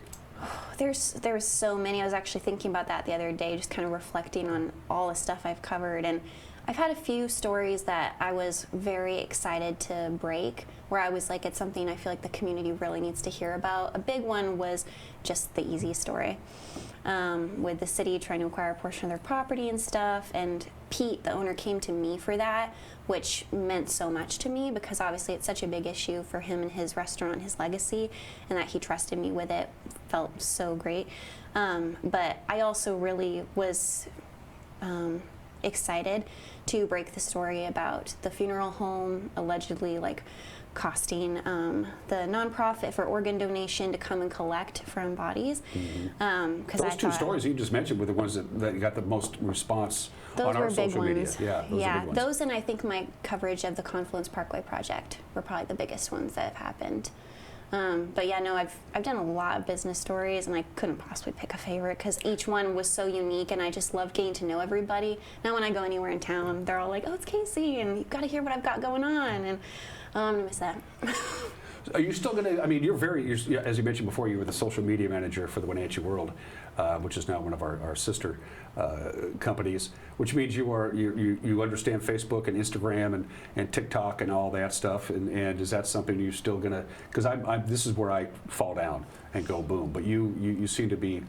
There's so many. I was actually thinking about that the other day, just kind of reflecting on all the stuff I've covered. And I've had a few stories that I was very excited to break, where I was like, it's something I feel like the community really needs to hear about. A big one was just the Easy story, with the city trying to acquire a portion of their property and stuff, and Pete, the owner, came to me for that, which meant so much to me because obviously it's such a big issue for him and his restaurant and his legacy, and that he trusted me with it felt so great. But I also really was excited to break the story about the funeral home allegedly like costing the nonprofit for organ donation to come and collect from bodies. Those two stories you just mentioned were the ones that got the most response on our social media. Yeah, those are big ones. Those, and I think my coverage of the Confluence Parkway project were probably the biggest ones that have happened. But yeah, no, I've done a lot of business stories, and I couldn't possibly pick a favorite because each one was so unique, and I just loved getting to know everybody. Now when I go anywhere in town, they're all like, "Oh, it's Kasey, and you've got to hear what I've got going on," and I'm gonna miss that. Are you still going to, I mean, as you mentioned before, you were the social media manager for the Wenatchee World, which is now one of our sister companies, which means you understand Facebook and Instagram and TikTok and all that stuff, and is that something you're still going to, because this is where I fall down and go boom, but you seem to be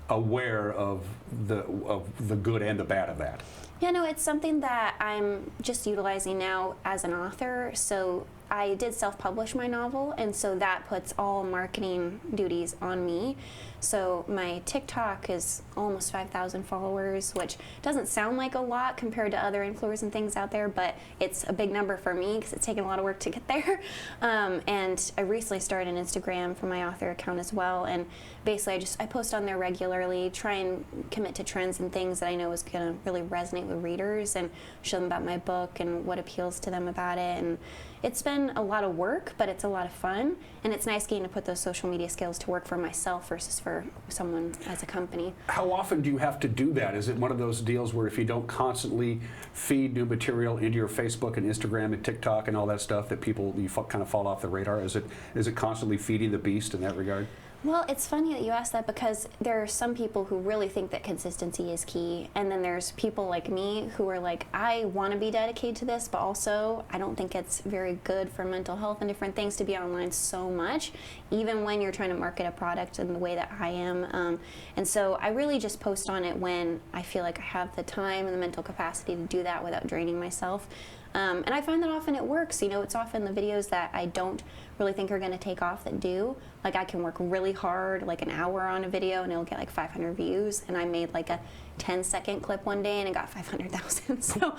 aware of the good and the bad of that. Yeah, no, it's something that I'm just utilizing now as an author. So I did self-publish my novel, and so that puts all marketing duties on me. So my TikTok is almost 5,000 followers, which doesn't sound like a lot compared to other influencers and things out there, but it's a big number for me because it's taken a lot of work to get there. And I recently started an Instagram for my author account as well, and basically I post on there regularly, try and commit to trends and things that I know is going to really resonate with readers and show them about my book and what appeals to them about it. And it's been a lot of work, but it's a lot of fun, and it's nice getting to put those social media skills to work for myself versus for someone as a company. How often do you have to do that? Is it one of those deals where if you don't constantly feed new material into your Facebook and Instagram and TikTok and all that stuff, that you kind of fall off the radar? Is it constantly feeding the beast in that regard? Well, it's funny that you ask that because there are some people who really think that consistency is key, and then there's people like me who are like, I want to be dedicated to this, but also I don't think it's very good for mental health and different things to be online so much, even when you're trying to market a product in the way that I am. And so I really just post on it when I feel like I have the time and the mental capacity to do that without draining myself. And I find that often it works. You know, it's often the videos that I don't really think are going to take off that do. Like I can work really hard, like an hour on a video, and it'll get like 500 views. And I made like a 10-second clip one day, and it got 500,000. So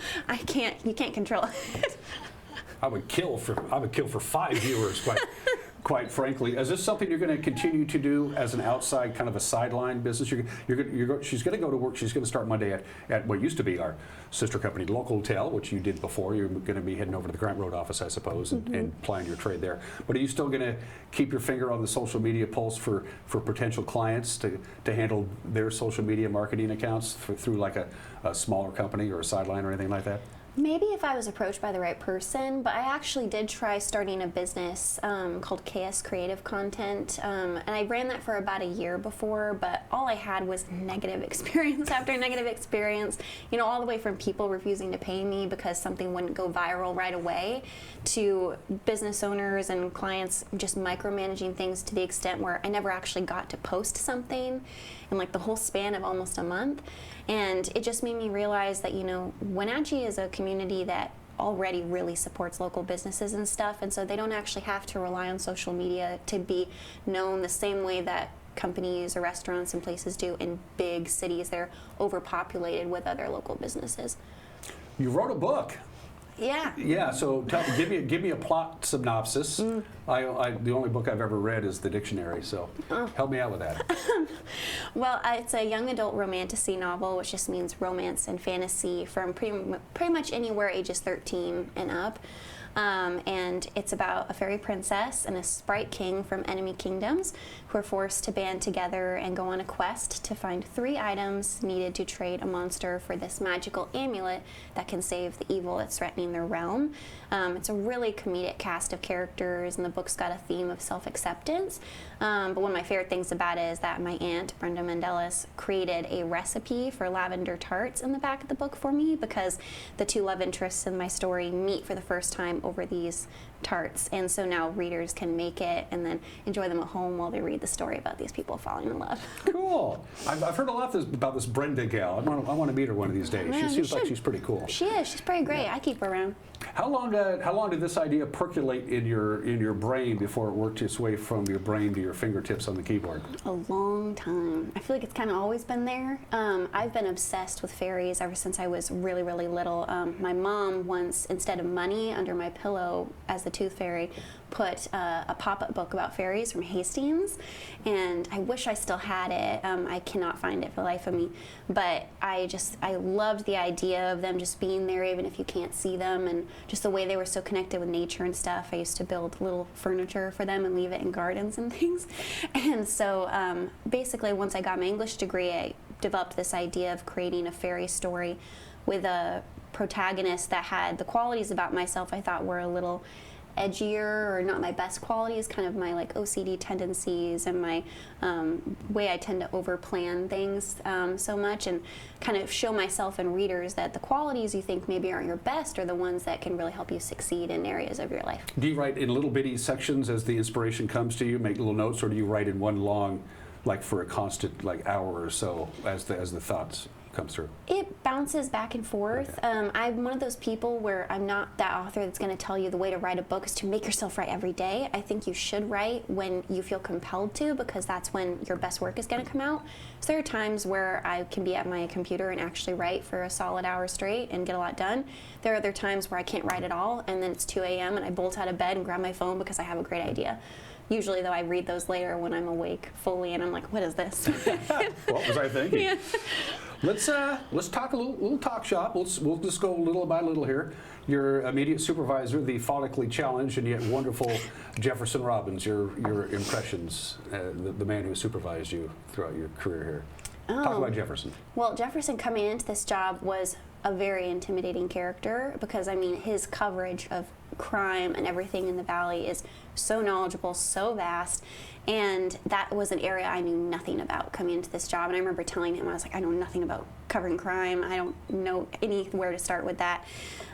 you can't control it. I would kill for 5 viewers, quite frankly. Is this something you're going to continue to do as an outside kind of a sideline business? She's going to go to work. She's going to start Monday at what used to be our sister company, Local Hotel, which you did before. You're going to be heading over to the Grant Road office, I suppose, and plying your trade there. But are you still going to keep your finger on the social media pulse for potential clients to handle their social media marketing accounts through like a smaller company or a sideline or anything like that? Maybe if I was approached by the right person, but I actually did try starting a business called KS Creative Content, and I ran that for about a year before, but all I had was negative experience after negative experience, you know, all the way from people refusing to pay me because something wouldn't go viral right away, to business owners and clients just micromanaging things to the extent where I never actually got to post something in like the whole span of almost a month. And it just made me realize that, you know, Wenatchee is a community that already really supports local businesses and stuff, and so they don't actually have to rely on social media to be known the same way that companies or restaurants and places do in big cities. They're overpopulated with other local businesses. You wrote a book. Yeah. Yeah. So give me a plot synopsis. The only book I've ever read is the dictionary. So help me out with that. Well, it's a young adult romantasy novel, which just means romance and fantasy from pretty much anywhere ages 13 and up. and it's about a fairy princess and a sprite king from enemy kingdoms who are forced to band together and go on a quest to find 3 items needed to trade a monster for this magical amulet that can save the evil that's threatening their realm. It's a really comedic cast of characters, and the book's got a theme of self-acceptance. But one of my favorite things about it is that my aunt, Brenda Mendelis, created a recipe for lavender tarts in the back of the book for me, because the 2 love interests in my story meet for the first time over these tarts, and so now readers can make it and then enjoy them at home while they read the story about these people falling in love. Cool. I've heard a lot about this Brenda gal. I want to meet her one of these days. Man, she seems like she's pretty cool. She is. She's pretty great. I keep her around. How long did this idea percolate in your brain before it worked its way from your brain to your fingertips on the keyboard? A long time. I feel like it's kind of always been there. I've been obsessed with fairies ever since I was really, really little. My mom once, instead of money under my pillow as the tooth fairy, put a pop-up book about fairies from Hastings, and I wish I still had it. I cannot find it for the life of me, but I loved the idea of them just being there even if you can't see them, and just the way they were so connected with nature and stuff. I used to build little furniture for them and leave it in gardens and things. And so basically once I got my English degree, I developed this idea of creating a fairy story with a protagonist that had the qualities about myself I thought were a little edgier, or not my best qualities, kind of my like OCD tendencies and my way I tend to overplan things so much, and kind of show myself and readers that the qualities you think maybe aren't your best are the ones that can really help you succeed in areas of your life. Do you write in little bitty sections as the inspiration comes to you, make little notes, or do you write in one long, like for a constant like hour or so as the thoughts come through? It bounces back and forth. Okay. I'm one of those people where I'm not that author that's going to tell you the way to write a book is to make yourself write every day. I think you should write when you feel compelled to, because that's when your best work is going to come out. So there are times where I can be at my computer and actually write for a solid hour straight and get a lot done. There are other times where I can't write at all, and then it's 2 a.m. and I bolt out of bed and grab my phone because I have a great idea. Usually, though, I read those later when I'm awake fully, and I'm like, "What is this?" What was I thinking? Yeah. Let's talk a little talk shop. We'll just go little by little here. Your immediate supervisor, the follically challenged and yet wonderful Jefferson Robbins. Your impressions, the man who supervised you throughout your career here. Talk about Jefferson. Well, Jefferson coming into this job was a very intimidating character, because I mean his coverage of crime and everything in the valley is so knowledgeable, so vast, and that was an area I knew nothing about coming into this job. And I remember telling him, I was like, I know nothing about covering crime. I don't know anywhere to start with that.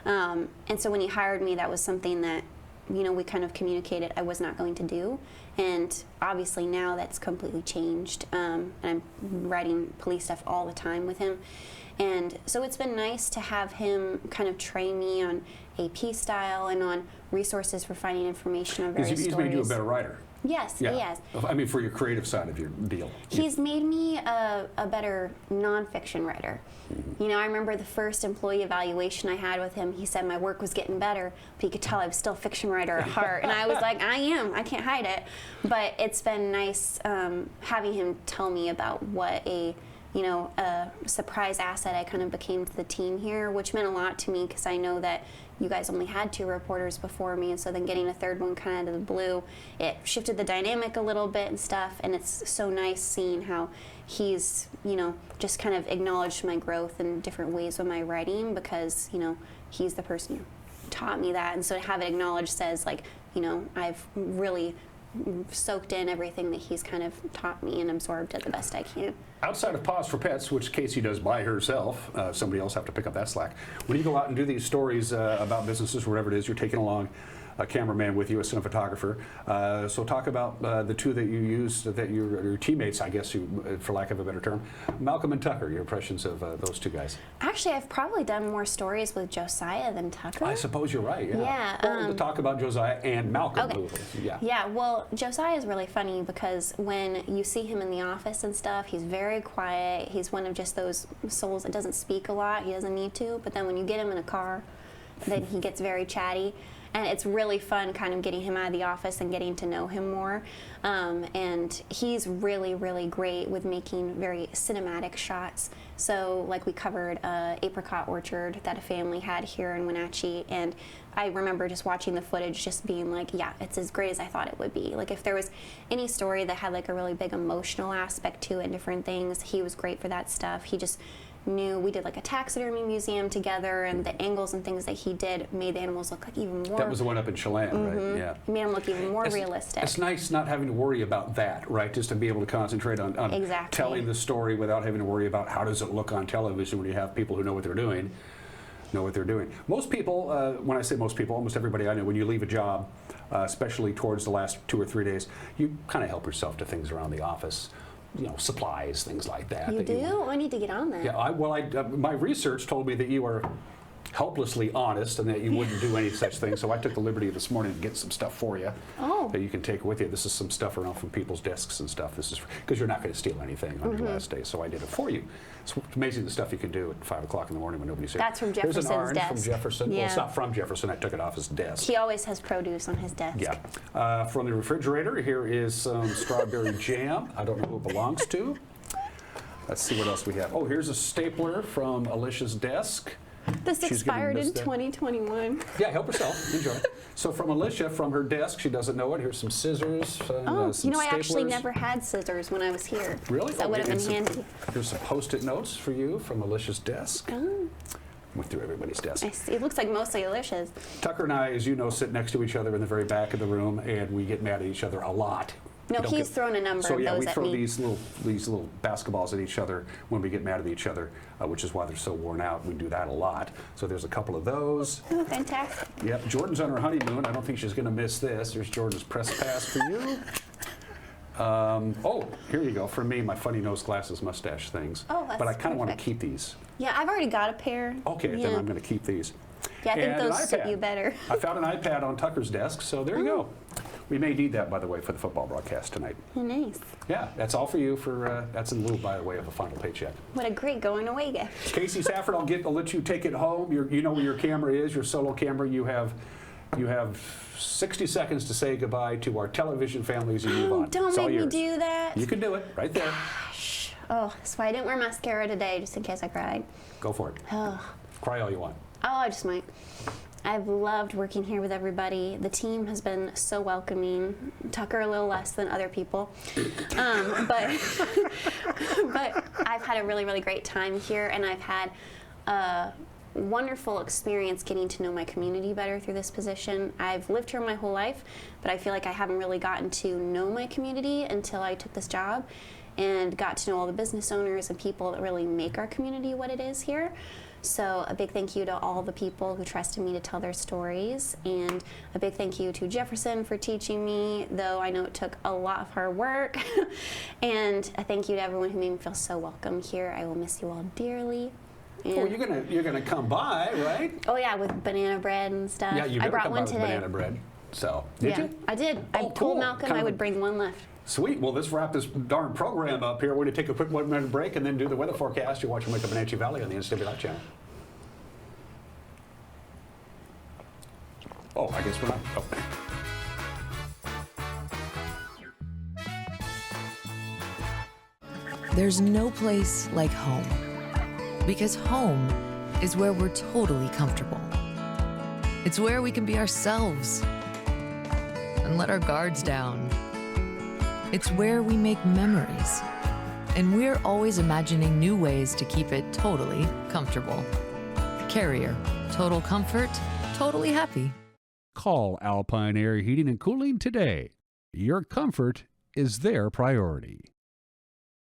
And so when he hired me, that was something that, you know, we kind of communicated I was not going to do. And obviously now that's completely changed. And I'm writing police stuff all the time with him. And so it's been nice to have him kind of train me on AP style and on resources for finding information on various stories. He's made you a better writer. Yes, yeah. he has. I mean, for your creative side of your deal. He's made me a better nonfiction writer. You know, I remember the first employee evaluation I had with him, he said my work was getting better, but he could tell I was still a fiction writer at heart. And I was like, I am. I can't hide it. But it's been nice having him tell me about what a surprise asset I kind of became to the team here, which meant a lot to me, because I know that you guys only had 2 reporters before me, and so then getting a third one kind of out of the blue, it shifted the dynamic a little bit and stuff, and it's so nice seeing how he's, you know, just kind of acknowledged my growth in different ways with my writing, because, you know, he's the person who taught me that, and so to have it acknowledged says, like, you know, I've really soaked in everything that he's kind of taught me and absorbed it the best I can. Outside of Pause for Pets, which Kasey does by herself, somebody else have to pick up that slack. When you go out and do these stories about businesses, wherever it is, you're taking along a cameraman with you, a cinematographer. So talk about the 2 that you use, that your teammates, I guess, for lack of a better term, Malcolm and Tucker. Your impressions of those 2 guys. Actually, I've probably done more stories with Josiah than Tucker. I suppose you're right. Yeah. Yeah. Well, to talk about Josiah and Malcolm. Okay. Yeah. Yeah. Well, Josiah is really funny, because when you see him in the office and stuff, he's very quiet. He's one of just those souls that doesn't speak a lot. He doesn't need to. But then when you get him in a car, then he gets very chatty. And it's really fun kind of getting him out of the office and getting to know him more. And he's really, really great with making very cinematic shots. So like we covered an apricot orchard that a family had here in Wenatchee, and I remember just watching the footage just being like, yeah, it's as great as I thought it would be. Like if there was any story that had like a really big emotional aspect to it and different things, he was great for that stuff. He just knew. We did like a taxidermy museum together, and the angles and things that he did made the animals look like even more. That was the one up in Chelan, right? Yeah. It made them look even more realistic. It's nice not having to worry about that, right? Just to be able to concentrate on Exactly. telling the story without having to worry about how does it look on television when you have people who know what they're doing. Most people, when I say most people, almost everybody I know, when you leave a job, especially towards the last 2 or 3 days, you kind of help yourself to things around the office. You know, supplies, things like that. You do? I need to get on that. Yeah, my research told me that you are helplessly honest and that you wouldn't do any such thing, so I took the liberty this morning to get some stuff for you that you can take with you. This is some stuff around from people's desks and stuff. This is because you're not going to steal anything on your last day, so I did it for you. It's amazing the stuff you can do at 5 o'clock in the morning when nobody's here. That's from Jefferson's There's an orange desk. from Jefferson. Yeah. Well, it's not from Jefferson. I took it off his desk. He always has produce on his desk. Yeah. From the refrigerator, here is some strawberry jam. I don't know who it belongs to. Let's see what else we have. Oh, here's a stapler from Alicia's desk. This She's gonna expired miss in that. 2021. Yeah, help yourself. Enjoy. So from Alicia, from her desk, she doesn't know it. Here's some scissors. Some I actually staplers. never had scissors when I was here. Really? So that would have been handy. Here's some Post-it notes for you from Alicia's desk. Went through everybody's desk. I see. It looks like mostly Alicia's. Tucker and I, as you know, sit next to each other in the very back of the room, and we get mad at each other a lot. No, he's thrown a number so of yeah, those we at throw me. these little basketballs at each other when we get mad at each other, which is why they're so worn out. We do that a lot. So there's a couple of those. Oh, fantastic. Yep, Jordan's on her honeymoon. I don't think she's going to miss this. There's Jordan's press pass for you. Oh, here you go. For me, my funny nose glasses mustache things. Oh, that's But I kind of want to perfect. keep these. Yeah, I've already got a pair. Okay, Yeah. then I'm going to keep these. Yeah, I think And an those suit iPad. you better. I found an iPad on Tucker's desk, so there you go. We may need that, by the way, for the football broadcast tonight. Oh, nice. Yeah, that's all for you. That's in lieu, by the way, of a final paycheck. What a great going away gift. Kasey Safford, I'll let you take it home. You know where your camera is, your solo camera. You have 60 seconds to say goodbye to our television families and move on. Don't It's all make me yours. do that. You can do it right there. Oh, that's why I didn't wear mascara today, just in case I cried. Go for it. Oh, Cry all you want. I just might. I've loved working here with everybody. The team has been so welcoming. Tucker a little less than other people, but I've had a really, really great time here, and I've had a wonderful experience getting to know my community better through this position. I've lived here my whole life, but I feel like I haven't really gotten to know my community until I took this job and got to know all the business owners and people that really make our community what it is here. So a big thank you to all the people who trusted me to tell their stories, and a big thank you to Jefferson for teaching me, though I know it took a lot of hard work. And a thank you to everyone who made me feel so welcome here. I will miss you all dearly. And Well, you're gonna come by, right? oh yeah, with banana bread and stuff. Yeah, you I never brought come by one with today. banana bread. So did you? I did. I Oh, told cool. Malcolm Kind I of would a- bring one left. Sweet. Well, let's wrap this darn program up here. We're going to take a quick 1-minute break and then do the weather forecast. You're watching Wake Up Wenatchee Valley on the NCW Life channel. Oh, I guess we're not. Oh. There's no place like home, because home is where we're totally comfortable. It's where we can be ourselves and let our guards down. It's where we make memories, and we're always imagining new ways to keep it totally comfortable. Carrier, total comfort, totally happy. Call Alpine Air Heating and Cooling today. Your comfort is their priority.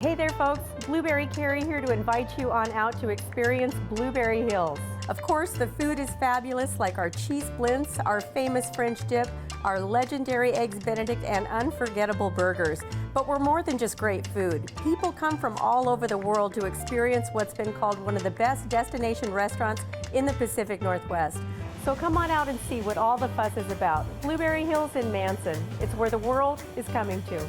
Hey there, folks. Blueberry Carrie here to invite you on out to experience Blueberry Hills. Of course, the food is fabulous, like our cheese blintz, our famous French dip, our legendary Eggs Benedict, and unforgettable burgers. But we're more than just great food. People come from all over the world to experience what's been called one of the best destination restaurants in the Pacific Northwest. So come on out and see what all the fuss is about. Blueberry Hills in Manson. It's where the world is coming to.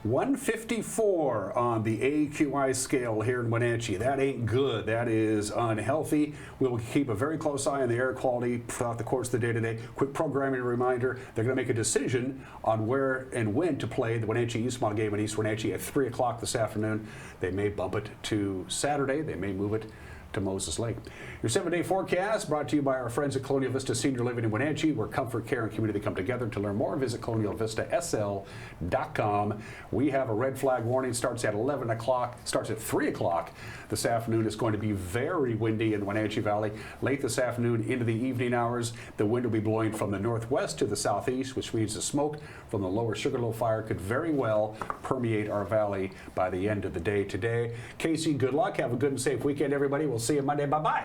154 on the AQI scale here in Wenatchee. That ain't good. That is unhealthy. We'll keep a very close eye on the air quality throughout the course of the day today. Quick programming reminder, they're going to make a decision on where and when to play the Wenatchee-Eastmont game in East Wenatchee at 3 o'clock this afternoon. They may bump it to Saturday. They may move it to Moses Lake. Your 7-day forecast brought to you by our friends at Colonial Vista Senior Living in Wenatchee, where comfort, care, and community come together. To learn more, visit colonialvistasl.com. We have a red flag warning, starts at 11 o'clock, starts at 3 o'clock this afternoon. It's going to be very windy in Wenatchee Valley. Late this afternoon into the evening hours, the wind will be blowing from the northwest to the southeast, which means the smoke from the lower Sugarloaf fire could very well permeate our valley by the end of the day today. Kasey, good luck. Have a good and safe weekend, everybody. We'll see you Monday. Bye-bye.